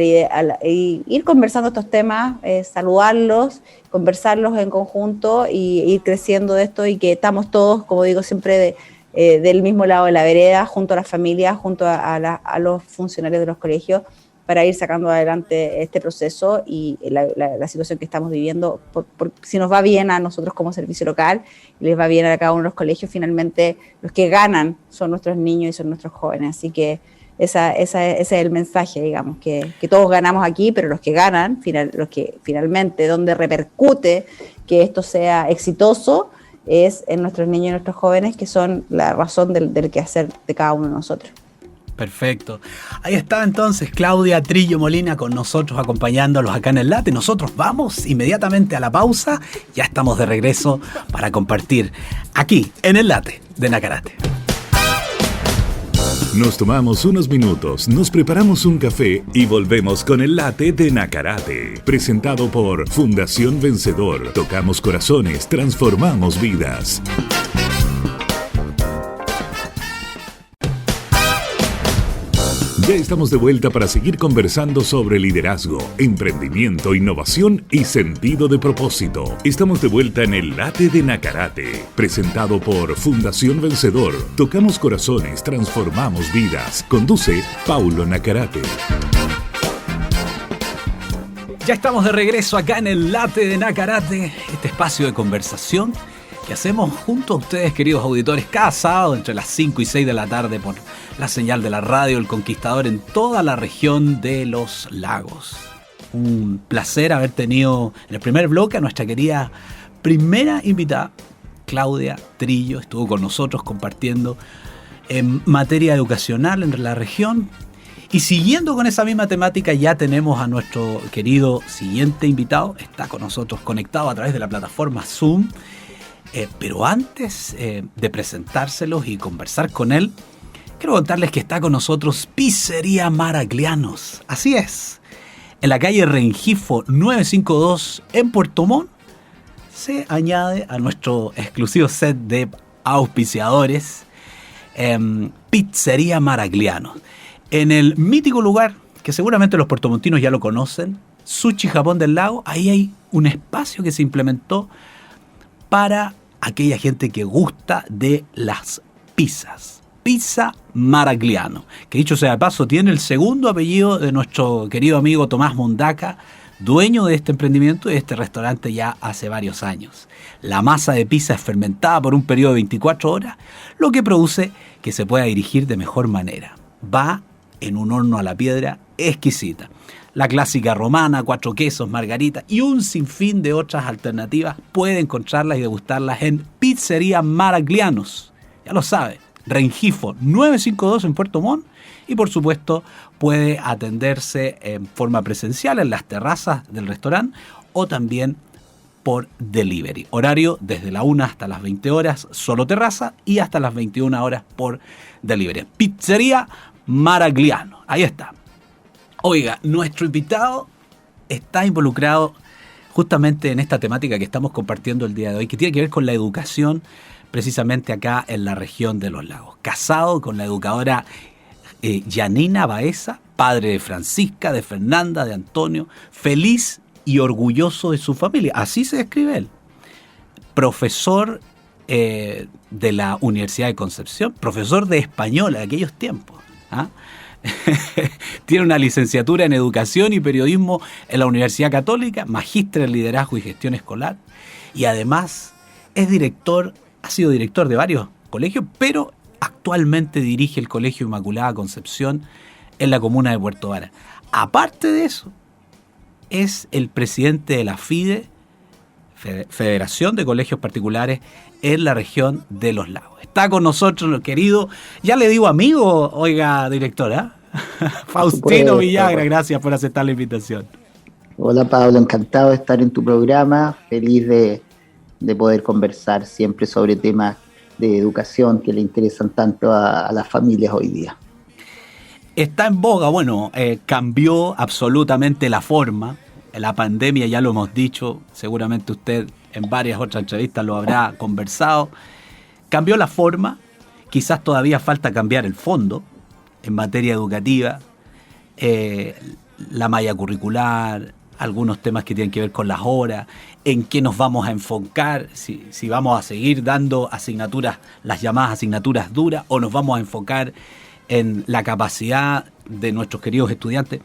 ir conversando estos temas, saludarlos, conversarlos en conjunto y ir creciendo de esto, y que estamos todos, como digo siempre, del mismo lado de la vereda, junto a las familias, junto a los funcionarios de los colegios, para ir sacando adelante este proceso y la situación que estamos viviendo. Si nos va bien a nosotros como servicio local y les va bien a cada uno de los colegios, finalmente los que ganan son nuestros niños y son nuestros jóvenes. Así que ese es el mensaje, digamos, que todos ganamos aquí, pero los que ganan, los que finalmente, donde repercute que esto sea exitoso, es en nuestros niños y nuestros jóvenes, que son la razón del quehacer de cada uno de nosotros. Perfecto. Ahí está entonces Claudia Trillo Molina con nosotros, acompañándolos acá en el Late. Nosotros vamos inmediatamente a la pausa. Ya estamos de regreso para compartir aquí en el Late de Nacarate. Nos tomamos unos minutos, nos preparamos un café y volvemos con el Late de Nacarate. Presentado por Fundación Vencedor. Tocamos corazones, transformamos vidas. Ya estamos de vuelta para seguir conversando sobre liderazgo, emprendimiento, innovación y sentido de propósito. Estamos de vuelta en el Late de Nacarate, presentado por Fundación Vencedor. Tocamos corazones, transformamos vidas. Conduce Paulo Nacarate. Ya estamos de regreso acá en el Late de Nacarate, este espacio de conversación que hacemos junto a ustedes, queridos auditores, cada sábado entre las 5 y 6 de la tarde por la señal de la radio El Conquistador en toda la región de los lagos. Un placer haber tenido en el primer bloque a nuestra querida primera invitada, Claudia Trillo. Estuvo con nosotros compartiendo en materia educacional en la región. Y siguiendo con esa misma temática, ya tenemos a nuestro querido siguiente invitado. Está con nosotros conectado a través de la plataforma Zoom. Pero antes de presentárselos y conversar con él, quiero contarles que está con nosotros Pizzería Maraglianos. Así es, en la calle Rengifo 952 en Puerto Montt, se añade a nuestro exclusivo set de auspiciadores Pizzería Maraglianos. En el mítico lugar, que seguramente los puertomontinos ya lo conocen, Sushi Japón del Lago, ahí hay un espacio que se implementó para aquella gente que gusta de las pizzas. Pizza Maragliano, que dicho sea de paso, tiene el segundo apellido de nuestro querido amigo Tomás Mundaca, dueño de este emprendimiento y de este restaurante ya hace varios años. La masa de pizza es fermentada por un periodo de 24 horas, lo que produce que se pueda dirigir de mejor manera. Va en un horno a la piedra exquisita. La clásica romana, 4 quesos, margarita y un sinfín de otras alternativas puede encontrarlas y degustarlas en Pizzería Maraglianos. Ya lo sabe, Rengifo 952 en Puerto Montt, y por supuesto puede atenderse en forma presencial en las terrazas del restaurante o también por delivery. Horario desde la 1 hasta las 20 horas, solo terraza, y hasta las 21 horas por delivery. Pizzería Maragliano, ahí está. Oiga, nuestro invitado está involucrado justamente en esta temática que estamos compartiendo el día de hoy, que tiene que ver con la educación precisamente acá en la región de los lagos. Casado con la educadora Yanina Baeza, padre de Francisca, de Fernanda, de Antonio, feliz y orgulloso de su familia. Así se describe él. Profesor de la Universidad de Concepción, profesor de español en aquellos tiempos. Tiene una licenciatura en Educación y Periodismo en la Universidad Católica, magíster en Liderazgo y Gestión Escolar, y además ha sido director de varios colegios, pero actualmente dirige el Colegio Inmaculada Concepción en la comuna de Puerto Vara. Aparte de eso, es el presidente de la FIDE, Federación de Colegios Particulares en la región de Los Lagos. Está con nosotros, lo querido, ya le digo amigo, oiga, directora, Faustino Villagra, gracias por aceptar la invitación. Hola Pablo, encantado de estar en tu programa, feliz de poder conversar siempre sobre temas de educación que le interesan tanto a las familias hoy día. Está en boga, cambió absolutamente la forma. La pandemia, ya lo hemos dicho, seguramente usted en varias otras entrevistas lo habrá conversado. Cambió la forma, quizás todavía falta cambiar el fondo en materia educativa, la malla curricular, algunos temas que tienen que ver con las horas, en qué nos vamos a enfocar, si vamos a seguir dando asignaturas, las llamadas asignaturas duras, o nos vamos a enfocar en la capacidad de nuestros queridos estudiantes.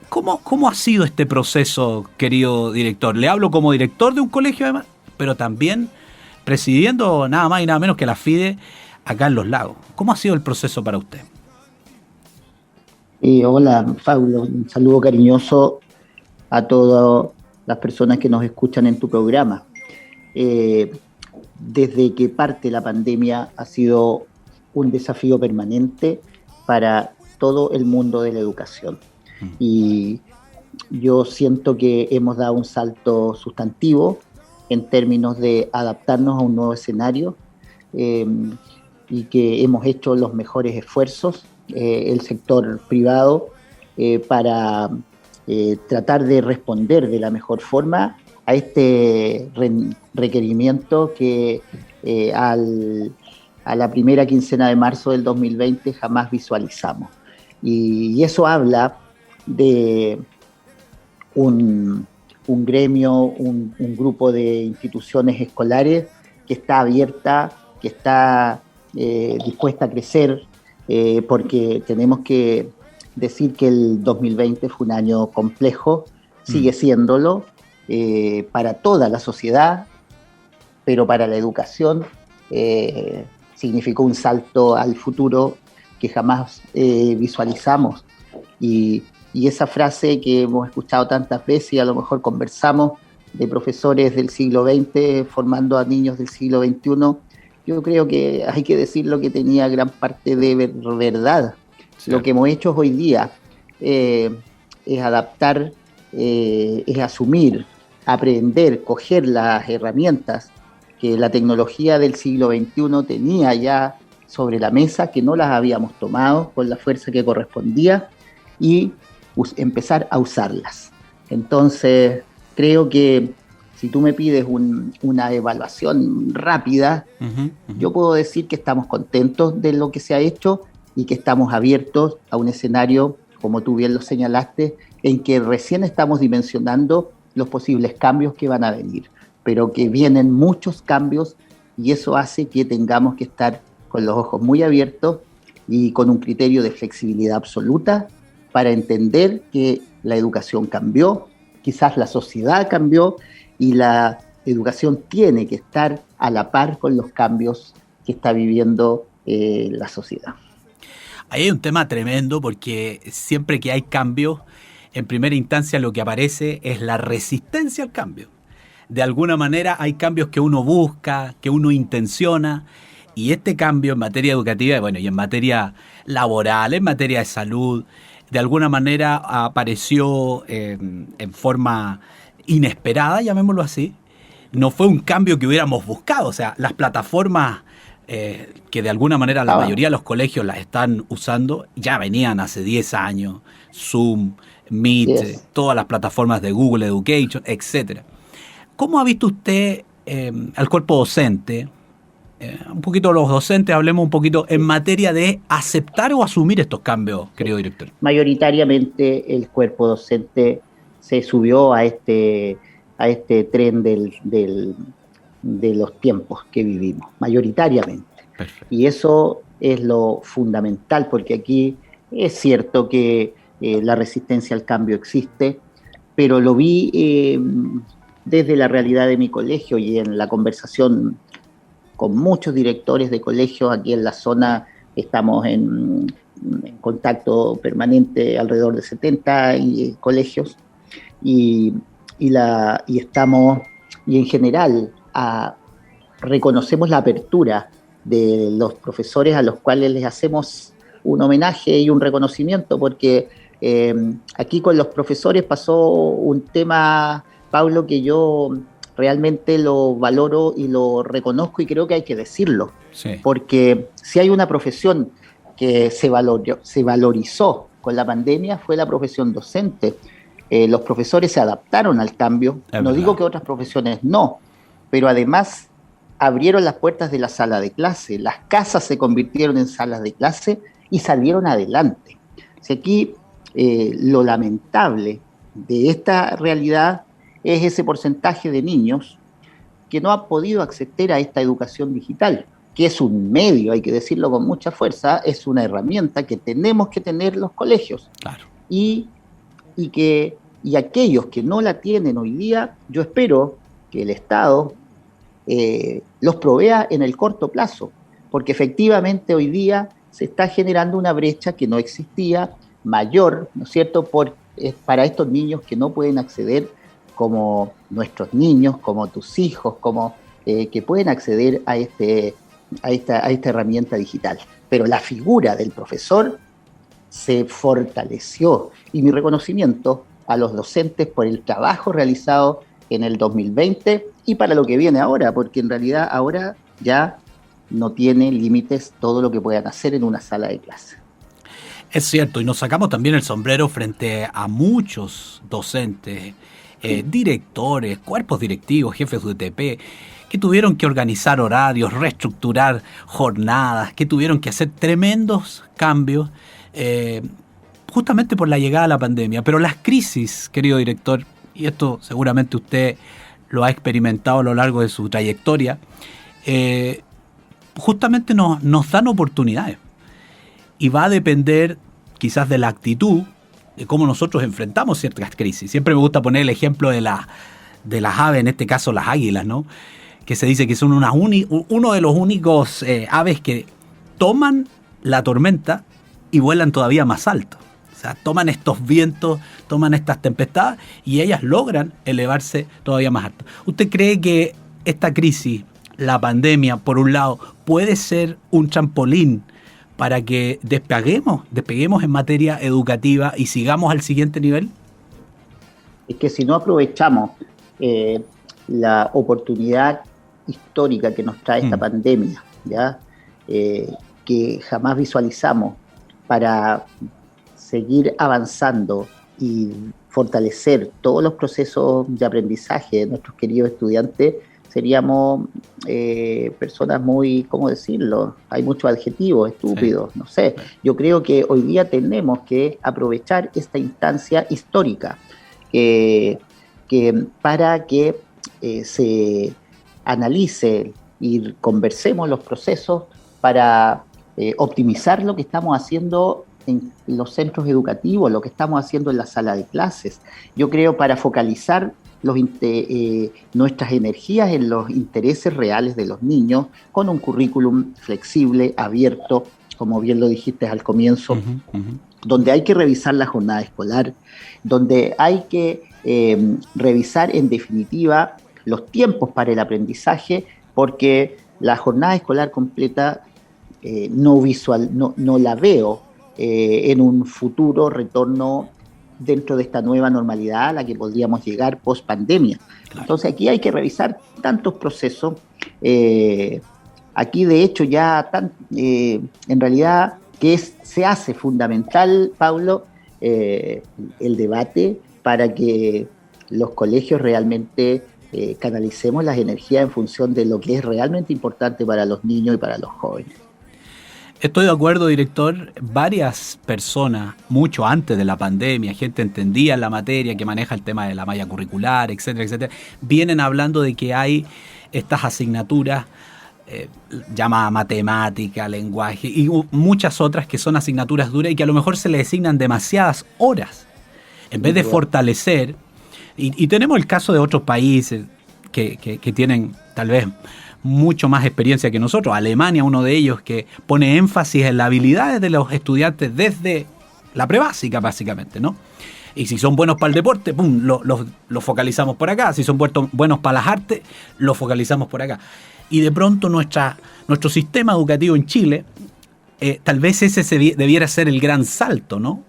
¿Cómo ha sido este proceso, querido director? Le hablo como director de un colegio, además, pero también presidiendo nada más y nada menos que la FIDE acá en Los Lagos. ¿Cómo ha sido el proceso para usted? Hola, Pablo. Un saludo cariñoso a todas las personas que nos escuchan en tu programa. Desde que parte la pandemia ha sido un desafío permanente para todo el mundo de la educación. Y yo siento que hemos dado un salto sustantivo en términos de adaptarnos a un nuevo escenario y que hemos hecho los mejores esfuerzos, el sector privado, para tratar de responder de la mejor forma a este requerimiento que a la primera quincena de marzo del 2020 jamás visualizamos. Y eso habla de un gremio, un grupo de instituciones escolares que está abierta, que está dispuesta a crecer, porque tenemos que decir que el 2020 fue un año complejo, sigue siéndolo, para toda la sociedad, pero para la educación significó un salto al futuro que jamás visualizamos. Y esa frase que hemos escuchado tantas veces y a lo mejor conversamos de profesores del siglo XX formando a niños del siglo XXI, yo creo que hay que decir lo que tenía gran parte de verdad. Sí. Lo que hemos hecho hoy día es adaptar, es asumir, aprender, coger las herramientas que la tecnología del siglo XXI tenía ya sobre la mesa, que no las habíamos tomado con la fuerza que correspondía, y empezar a usarlas. Entonces, creo que si tú me pides una evaluación rápida, yo puedo decir que estamos contentos de lo que se ha hecho y que estamos abiertos a un escenario, como tú bien lo señalaste, en que recién estamos dimensionando los posibles cambios que van a venir, pero que vienen muchos cambios y eso hace que tengamos que estar con los ojos muy abiertos y con un criterio de flexibilidad absoluta para entender que la educación cambió, quizás la sociedad cambió y la educación tiene que estar a la par con los cambios que está viviendo la sociedad. Ahí hay un tema tremendo porque siempre que hay cambios, en primera instancia lo que aparece es la resistencia al cambio. De alguna manera hay cambios que uno busca, que uno intenciona, y este cambio en materia educativa, y en materia laboral, en materia de salud, de alguna manera apareció en forma inesperada, llamémoslo así. No fue un cambio que hubiéramos buscado. O sea, las plataformas que de alguna manera la mayoría de los colegios las están usando, ya venían hace 10 años. Zoom, Meet, todas las plataformas de Google Education, etc. ¿Cómo ha visto usted al cuerpo docente? Un poquito los docentes, hablemos un poquito en materia de aceptar o asumir estos cambios, querido director. Mayoritariamente el cuerpo docente se subió a este tren de los tiempos que vivimos, mayoritariamente. Perfecto. Y eso es lo fundamental, porque aquí Es cierto que la resistencia al cambio existe, pero lo vi desde la realidad de mi colegio y en la conversación con muchos directores de colegios aquí en la zona. Estamos en contacto permanente, alrededor de 70 colegios, y estamos, y en general reconocemos la apertura de los profesores, a los cuales les hacemos un homenaje y un reconocimiento, porque aquí con los profesores pasó un tema, Pablo, que yo realmente lo valoro y lo reconozco, y creo que hay que decirlo, sí. Porque si hay una profesión que se valorizó con la pandemia, fue la profesión docente. Los profesores se adaptaron al cambio, no digo que otras profesiones no, pero además abrieron las puertas de la sala de clase, las casas se convirtieron en salas de clase y salieron adelante. O sea, aquí lo lamentable de esta realidad es ese porcentaje de niños que no ha podido acceder a esta educación digital, que es un medio, hay que decirlo con mucha fuerza, es una herramienta que tenemos que tener los colegios. Claro. Y aquellos que no la tienen hoy día, yo espero que el Estado los provea en el corto plazo, porque efectivamente hoy día se está generando una brecha que no existía, mayor, ¿no es cierto?, para estos niños que no pueden acceder, como nuestros niños, como tus hijos, como que pueden acceder a esta herramienta digital. Pero la figura del profesor se fortaleció, y mi reconocimiento a los docentes por el trabajo realizado en el 2020 y para lo que viene ahora, porque en realidad ahora ya no tiene límites todo lo que puedan hacer en una sala de clase. Es cierto, y nos sacamos también el sombrero frente a muchos docentes, directores, cuerpos directivos, jefes de UTP, que tuvieron que organizar horarios, reestructurar jornadas, que tuvieron que hacer tremendos cambios, justamente por la llegada de la pandemia. Pero las crisis, querido director, y esto seguramente usted lo ha experimentado a lo largo de su trayectoria, justamente nos dan oportunidades. Y va a depender quizás de la actitud, de cómo nosotros enfrentamos ciertas crisis. Siempre me gusta poner el ejemplo de las aves, en este caso las águilas, ¿no? Que se dice que son uno de los únicos aves que toman la tormenta y vuelan todavía más alto. O sea, toman estos vientos, toman estas tempestades y ellas logran elevarse todavía más alto. ¿Usted cree que esta crisis, la pandemia, por un lado, puede ser un trampolín para que despeguemos en materia educativa y sigamos al siguiente nivel? Es que si no aprovechamos la oportunidad histórica que nos trae esta pandemia, ¿ya? Que jamás visualizamos, para seguir avanzando y fortalecer todos los procesos de aprendizaje de nuestros queridos estudiantes, seríamos personas muy, ¿cómo decirlo? Hay muchos adjetivos estúpidos, no sé. Yo creo que hoy día tenemos que aprovechar esta instancia histórica para que se analice y conversemos los procesos para optimizar lo que estamos haciendo en los centros educativos, lo que estamos haciendo en la sala de clases. Yo creo para focalizar nuestras energías en los intereses reales de los niños, con un currículum flexible, abierto, como bien lo dijiste al comienzo, donde hay que revisar la jornada escolar, donde hay que revisar en definitiva los tiempos para el aprendizaje, porque la jornada escolar completa no la veo en un futuro retorno dentro de esta nueva normalidad a la que podríamos llegar post pandemia. Claro. Entonces aquí hay que revisar tantos procesos. Aquí de hecho ya en realidad se hace fundamental, Pablo, el debate para que los colegios realmente canalicemos las energías en función de lo que es realmente importante para los niños y para los jóvenes. Estoy de acuerdo, director. Varias personas, mucho antes de la pandemia, gente entendía la materia, que maneja el tema de la malla curricular, etcétera, etcétera, vienen hablando de que hay estas asignaturas llama matemática, lenguaje y muchas otras que son asignaturas duras y que a lo mejor se le designan demasiadas horas. En vez de fortalecer, y tenemos el caso de otros países que tienen tal vez mucho más experiencia que nosotros. Alemania, uno de ellos, que pone énfasis en las habilidades de los estudiantes desde la prebásica, básicamente, ¿no? Y si son buenos para el deporte, ¡pum!, lo focalizamos por acá. Si son buenos para las artes, lo focalizamos por acá. Y de pronto nuestro sistema educativo en Chile, tal vez ese debiera ser el gran salto, ¿no?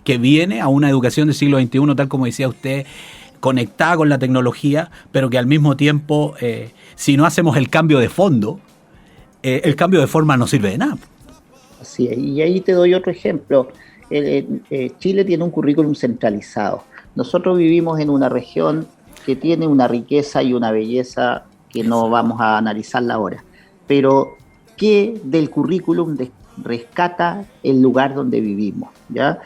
Que viene a una educación del siglo XXI, tal como decía usted, conectada con la tecnología, pero que al mismo tiempo, si no hacemos el cambio de fondo, el cambio de forma no sirve de nada. Así es, y ahí te doy otro ejemplo. Chile tiene un currículum centralizado. Nosotros vivimos en una región que tiene una riqueza y una belleza que no vamos a analizarla ahora. Pero, ¿qué del currículum rescata el lugar donde vivimos? ¿Ya?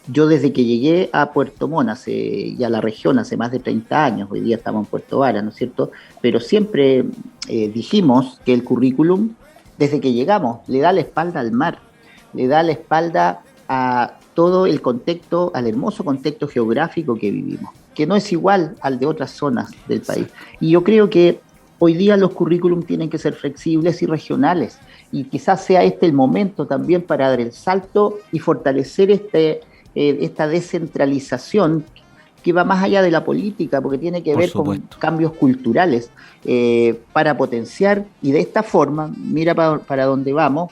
Yo desde que llegué a Puerto Montt y a la región hace más de 30 años, hoy día estamos en Puerto Varas, ¿no es cierto? Pero siempre dijimos que el currículum, desde que llegamos, le da la espalda al mar, le da la espalda a todo el contexto, al hermoso contexto geográfico que vivimos, que no es igual al de otras zonas del país. Y yo creo que hoy día los currículum tienen que ser flexibles y regionales, y quizás sea este el momento también para dar el salto y fortalecer esta descentralización que va más allá de la política, porque tiene que ver con cambios culturales, para potenciar, y de esta forma, mira para dónde vamos,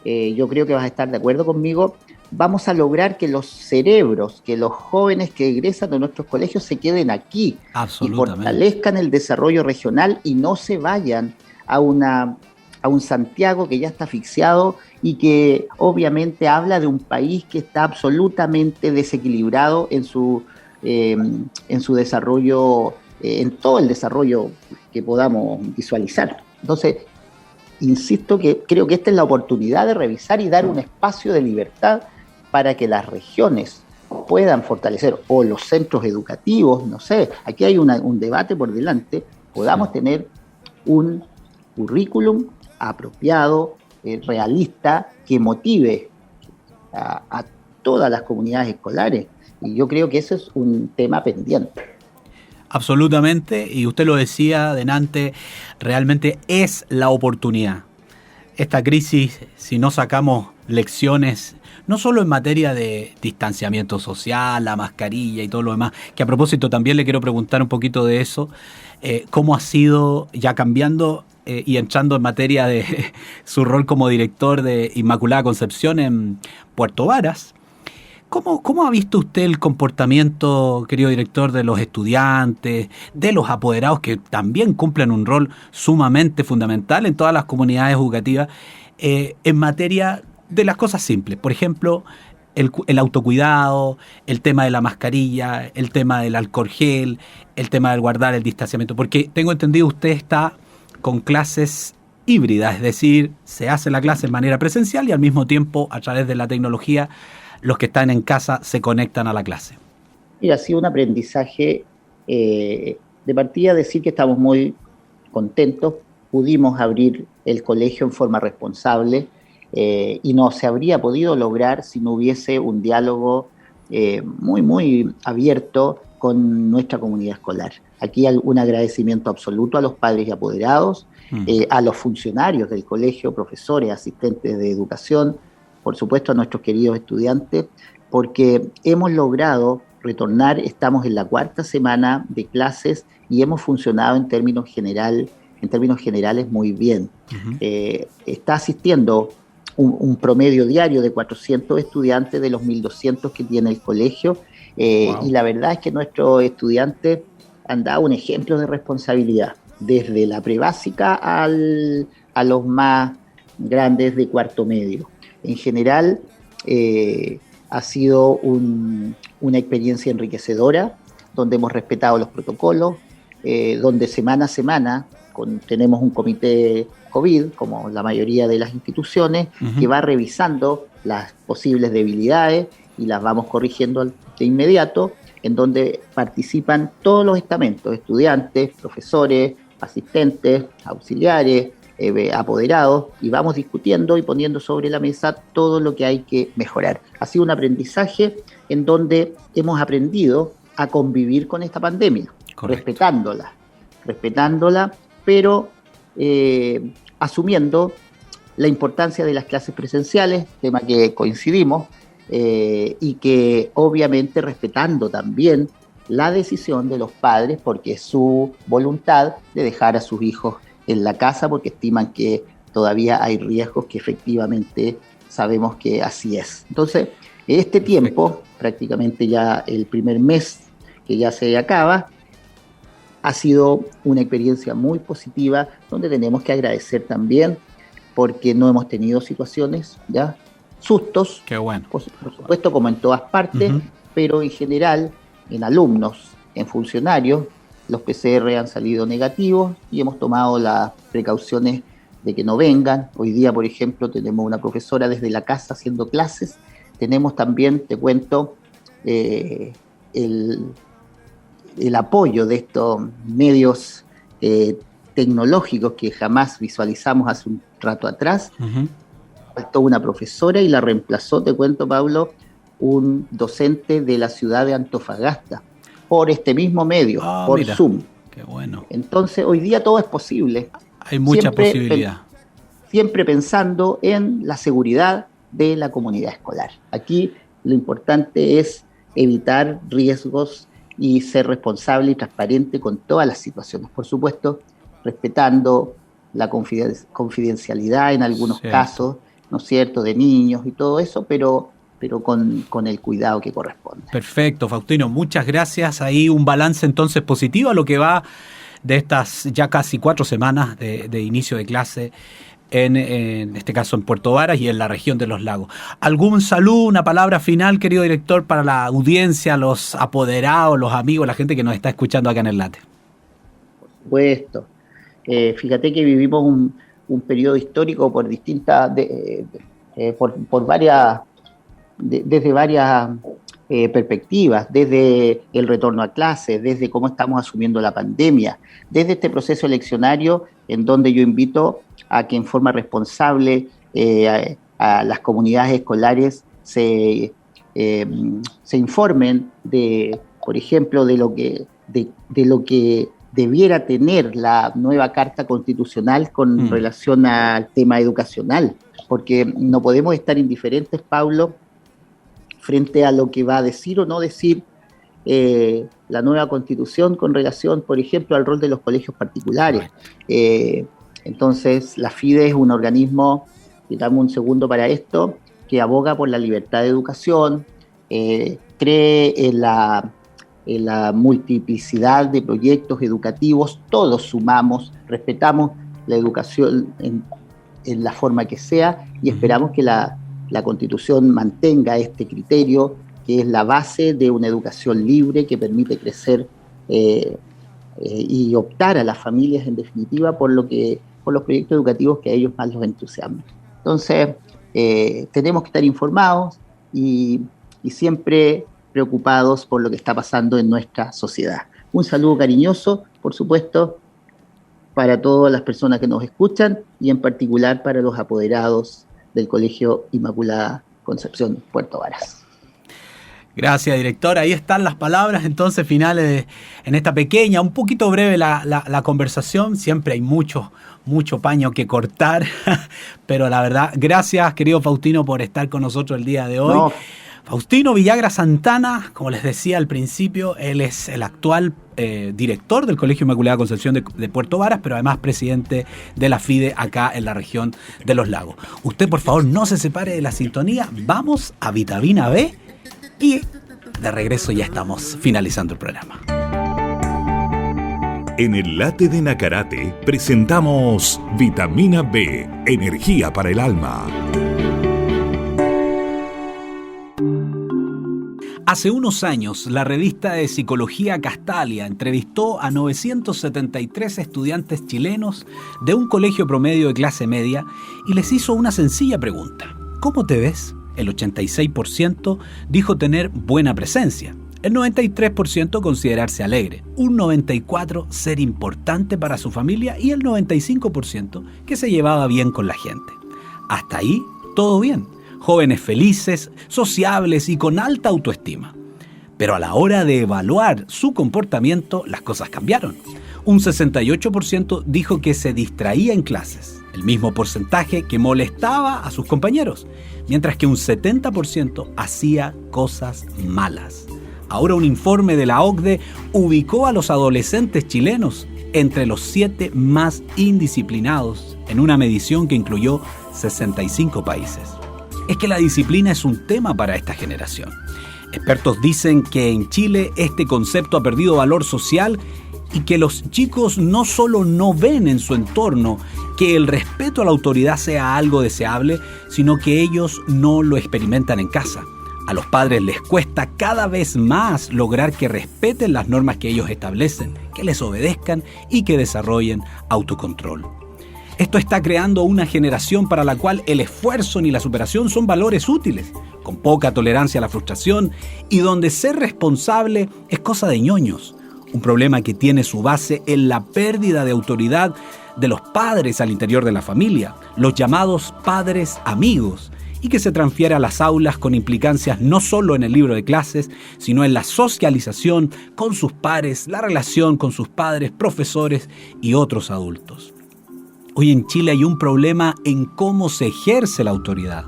yo creo que vas a estar de acuerdo conmigo, vamos a lograr que los cerebros, que los jóvenes que egresan de nuestros colegios se queden aquí y fortalezcan el desarrollo regional y no se vayan a un Santiago que ya está asfixiado y que obviamente habla de un país que está absolutamente desequilibrado en su desarrollo, en todo el desarrollo que podamos visualizar. Entonces, insisto que creo que esta es la oportunidad de revisar y dar un espacio de libertad para que las regiones puedan fortalecer, o los centros educativos, no sé, aquí hay un debate por delante, podamos tener un currículum apropiado, realista, que motive a todas las comunidades escolares. Y yo creo que eso es un tema pendiente. Absolutamente, y usted lo decía delante, realmente es la oportunidad. Esta crisis, si no sacamos lecciones, no solo en materia de distanciamiento social, la mascarilla y todo lo demás, que a propósito también le quiero preguntar un poquito de eso, cómo ha sido ya cambiando y entrando en materia de su rol como director de Inmaculada Concepción en Puerto Varas. ¿Cómo ha visto usted el comportamiento, querido director, de los estudiantes, de los apoderados, que también cumplen un rol sumamente fundamental en todas las comunidades educativas, en materia de las cosas simples? Por ejemplo, el autocuidado, el tema de la mascarilla, el tema del alcohol gel, el tema del guardar el distanciamiento. Porque tengo entendido usted está con clases híbridas, es decir, se hace la clase de manera presencial y al mismo tiempo, a través de la tecnología, los que están en casa se conectan a la clase. Mira, ha sido un aprendizaje de partida, decir que estamos muy contentos. Pudimos abrir el colegio en forma responsable y no se habría podido lograr si no hubiese un diálogo muy, muy abierto con nuestra comunidad escolar. Aquí hay un agradecimiento absoluto a los padres y apoderados, a los funcionarios del colegio, profesores, asistentes de educación, por supuesto a nuestros queridos estudiantes, porque hemos logrado retornar, estamos en la 4ª semana de clases y hemos funcionado en términos generales muy bien. Está asistiendo un promedio diario de 400 estudiantes de los 1.200 que tiene el colegio, y la verdad es que nuestros estudiantes han dado un ejemplo de responsabilidad, desde la prebásica a los más grandes de cuarto medio. En general, ha sido una experiencia enriquecedora, donde hemos respetado los protocolos, donde semana a semana tenemos un comité COVID, como la mayoría de las instituciones, que va revisando las posibles debilidades y las vamos corrigiendo de inmediato, en donde participan todos los estamentos, estudiantes, profesores, asistentes, auxiliares, apoderados, y vamos discutiendo y poniendo sobre la mesa todo lo que hay que mejorar. Ha sido un aprendizaje en donde hemos aprendido a convivir con esta pandemia, respetándola, pero asumiendo la importancia de las clases presenciales, tema que coincidimos, y que obviamente respetando también la decisión de los padres, porque es su voluntad de dejar a sus hijos en la casa, porque estiman que todavía hay riesgos, que efectivamente sabemos que así es. Entonces, este tiempo, prácticamente ya el primer mes que ya se acaba, ha sido una experiencia muy positiva, donde tenemos que agradecer también, porque no hemos tenido situaciones, ya sustos, qué bueno, por supuesto, como en todas partes, pero en general, en alumnos, en funcionarios, los PCR han salido negativos y hemos tomado las precauciones de que no vengan. Hoy día, por ejemplo, tenemos una profesora desde la casa haciendo clases. Tenemos también, te cuento, el apoyo de estos medios tecnológicos que jamás visualizamos hace un rato atrás. Faltó una profesora y la reemplazó, te cuento, Pablo, un docente de la ciudad de Antofagasta, por este mismo medio, por mira, Zoom. Qué bueno. Entonces, hoy día todo es posible. Hay mucha posibilidad. Siempre pensando en la seguridad de la comunidad escolar. Aquí lo importante es evitar riesgos y ser responsable y transparente con todas las situaciones. Por supuesto, respetando la confidencialidad en algunos casos, ¿no es cierto?, de niños y todo eso, pero con el cuidado que corresponde. Perfecto, Faustino, muchas gracias. Ahí un balance entonces positivo a lo que va de estas ya casi 4 semanas de inicio de clase, en este caso en Puerto Varas y en la región de Los Lagos. ¿Algún saludo, una palabra final, querido director, para la audiencia, los apoderados, los amigos, la gente que nos está escuchando acá en el Late? Por supuesto. Fíjate que vivimos un periodo histórico por distintas, por varias, desde varias perspectivas, desde el retorno a clases, desde cómo estamos asumiendo la pandemia, desde este proceso eleccionario en donde yo invito a que en forma responsable a las comunidades escolares se informen de, por ejemplo, de lo que debiera tener la nueva Carta Constitucional con relación al tema educacional, porque no podemos estar indiferentes, Pablo, frente a lo que va a decir o no decir la nueva Constitución con relación, por ejemplo, al rol de los colegios particulares. Entonces, la FIDE es un organismo, y dame un segundo para esto, que aboga por la libertad de educación, cree en la multiplicidad de proyectos educativos, todos sumamos, respetamos la educación en la forma que sea y esperamos que la Constitución mantenga este criterio, que es la base de una educación libre que permite crecer y optar a las familias, en definitiva, por los proyectos educativos que a ellos más los entusiasman. Entonces, tenemos que estar informados y siempre preocupados por lo que está pasando en nuestra sociedad. Un saludo cariñoso, por supuesto, para todas las personas que nos escuchan y en particular para los apoderados del Colegio Inmaculada Concepción Puerto Varas. Gracias, director. Ahí están las palabras entonces finales en esta pequeña, un poquito breve la conversación. Siempre hay mucho paño que cortar, pero la verdad, gracias, querido Faustino, por estar con nosotros el día de hoy. No. Faustino Villagra Santana, como les decía al principio, él es el actual director del Colegio Inmaculada Concepción de Puerto Varas, pero además presidente de la FIDE acá en la región de Los Lagos. Usted, por favor, no se separe de la sintonía. Vamos a Vitamina B y de regreso ya estamos finalizando el programa. En el Late de Nacarate presentamos Vitamina B, energía para el alma. Hace unos años, la revista de psicología Castalia entrevistó a 973 estudiantes chilenos de un colegio promedio de clase media y les hizo una sencilla pregunta. ¿Cómo te ves? El 86% dijo tener buena presencia. el 93% considerarse alegre, un 94% ser importante para su familia y el 95% que se llevaba bien con la gente. Hasta ahí, todo bien. Jóvenes felices, sociables y con alta autoestima. Pero a la hora de evaluar su comportamiento, las cosas cambiaron. Un 68% dijo que se distraía en clases, el mismo porcentaje que molestaba a sus compañeros, mientras que un 70% hacía cosas malas. Ahora un informe de la OCDE ubicó a los adolescentes chilenos entre los 7 más indisciplinados en una medición que incluyó 65 países. Es que la disciplina es un tema para esta generación. Expertos dicen que en Chile este concepto ha perdido valor social y que los chicos no solo no ven en su entorno que el respeto a la autoridad sea algo deseable, sino que ellos no lo experimentan en casa. A los padres les cuesta cada vez más lograr que respeten las normas que ellos establecen, que les obedezcan y que desarrollen autocontrol. Esto está creando una generación para la cual el esfuerzo ni la superación son valores útiles, con poca tolerancia a la frustración y donde ser responsable es cosa de ñoños. Un problema que tiene su base en la pérdida de autoridad de los padres al interior de la familia, los llamados padres amigos, y que se transfiere a las aulas con implicancias no solo en el libro de clases, sino en la socialización con sus pares, la relación con sus padres, profesores y otros adultos. Hoy en Chile hay un problema en cómo se ejerce la autoridad.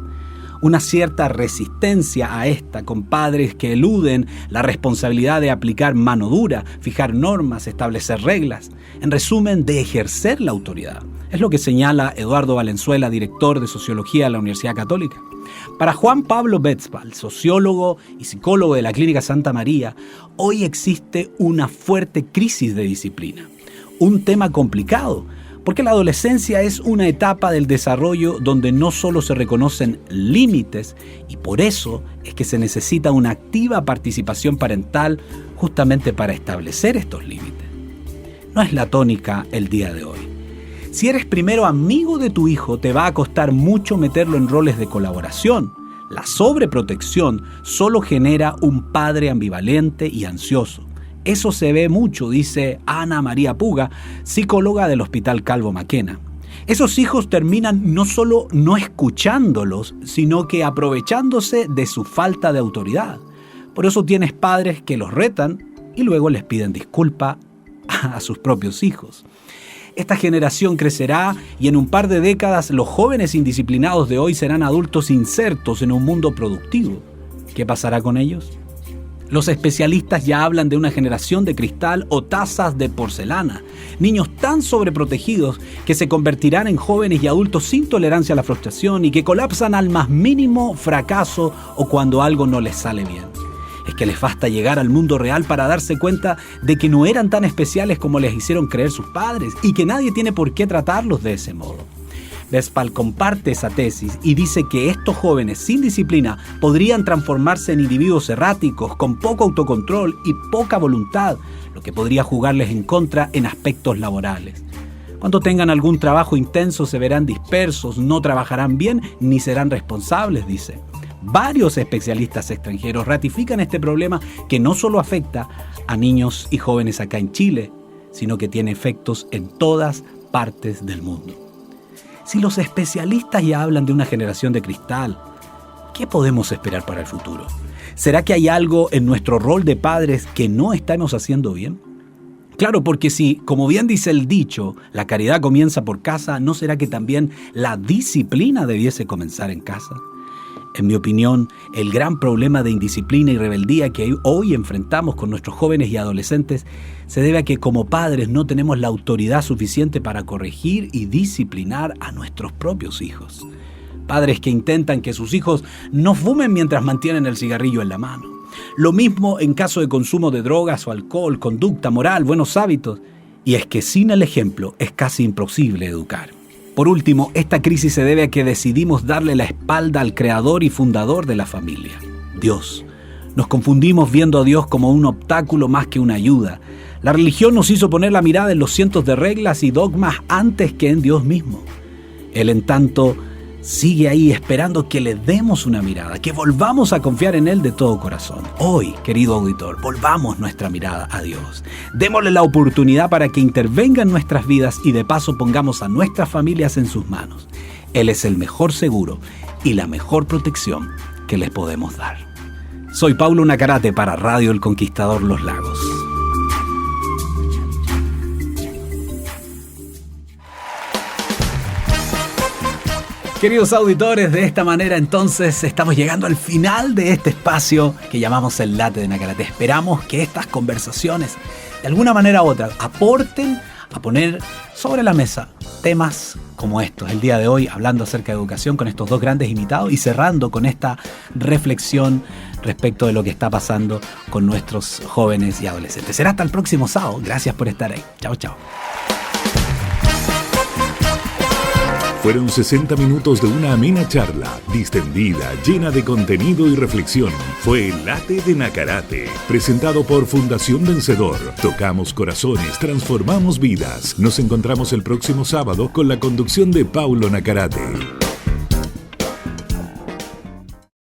Una cierta resistencia a esta con padres que eluden la responsabilidad de aplicar mano dura, fijar normas, establecer reglas. En resumen, de ejercer la autoridad. Es lo que señala Eduardo Valenzuela, director de Sociología de la Universidad Católica. Para Juan Pablo Betzval, sociólogo y psicólogo de la Clínica Santa María, hoy existe una fuerte crisis de disciplina. Un tema complicado, porque la adolescencia es una etapa del desarrollo donde no solo se reconocen límites, y por eso es que se necesita una activa participación parental justamente para establecer estos límites. No es la tónica el día de hoy. Si eres primero amigo de tu hijo, te va a costar mucho meterlo en roles de colaboración. La sobreprotección solo genera un padre ambivalente y ansioso. Eso se ve mucho, dice Ana María Puga, psicóloga del Hospital Calvo Maquena. Esos hijos terminan no solo no escuchándolos, sino que aprovechándose de su falta de autoridad. Por eso tienes padres que los retan y luego les piden disculpa a sus propios hijos. Esta generación crecerá y en un par de décadas los jóvenes indisciplinados de hoy serán adultos insertos en un mundo productivo. ¿Qué pasará con ellos? Los especialistas ya hablan de una generación de cristal o tazas de porcelana, niños tan sobreprotegidos que se convertirán en jóvenes y adultos sin tolerancia a la frustración y que colapsan al más mínimo fracaso o cuando algo no les sale bien. Es que les basta llegar al mundo real para darse cuenta de que no eran tan especiales como les hicieron creer sus padres y que nadie tiene por qué tratarlos de ese modo. Betzval comparte esa tesis y dice que estos jóvenes sin disciplina podrían transformarse en individuos erráticos, con poco autocontrol y poca voluntad, lo que podría jugarles en contra en aspectos laborales. Cuando tengan algún trabajo intenso se verán dispersos, no trabajarán bien ni serán responsables, dice. Varios especialistas extranjeros ratifican este problema que no solo afecta a niños y jóvenes acá en Chile, sino que tiene efectos en todas partes del mundo. Si los especialistas ya hablan de una generación de cristal, ¿qué podemos esperar para el futuro? ¿Será que hay algo en nuestro rol de padres que no estamos haciendo bien? Claro, porque si, como bien dice el dicho, la caridad comienza por casa, ¿no será que también la disciplina debiese comenzar en casa? En mi opinión, el gran problema de indisciplina y rebeldía que hoy enfrentamos con nuestros jóvenes y adolescentes se debe a que como padres no tenemos la autoridad suficiente para corregir y disciplinar a nuestros propios hijos. Padres que intentan que sus hijos no fumen mientras mantienen el cigarrillo en la mano. Lo mismo en caso de consumo de drogas o alcohol, conducta, moral, buenos hábitos. Y es que sin el ejemplo es casi imposible educar. Por último, esta crisis se debe a que decidimos darle la espalda al creador y fundador de la familia, Dios. Nos confundimos viendo a Dios como un obstáculo más que una ayuda. La religión nos hizo poner la mirada en los cientos de reglas y dogmas antes que en Dios mismo. Él, en tanto, sigue ahí esperando que le demos una mirada, que volvamos a confiar en Él de todo corazón. Hoy, querido auditor, volvamos nuestra mirada a Dios. Démosle la oportunidad para que intervenga en nuestras vidas y de paso pongamos a nuestras familias en sus manos. Él es el mejor seguro y la mejor protección que les podemos dar. Soy Paulo Nacarate para Radio El Conquistador Los Lagos. Queridos auditores, de esta manera entonces estamos llegando al final de este espacio que llamamos El Late de Nacarate. Esperamos que estas conversaciones, de alguna manera u otra, aporten a poner sobre la mesa temas como estos. El día de hoy, hablando acerca de educación con estos dos grandes invitados y cerrando con esta reflexión respecto de lo que está pasando con nuestros jóvenes y adolescentes. Será hasta el próximo sábado. Gracias por estar ahí. Chao, chao. Fueron 60 minutos de una amena charla, distendida, llena de contenido y reflexión. Fue El Late de Nacarate, presentado por Fundación Vencedor. Tocamos corazones, transformamos vidas. Nos encontramos el próximo sábado con la conducción de Paulo Nacarate.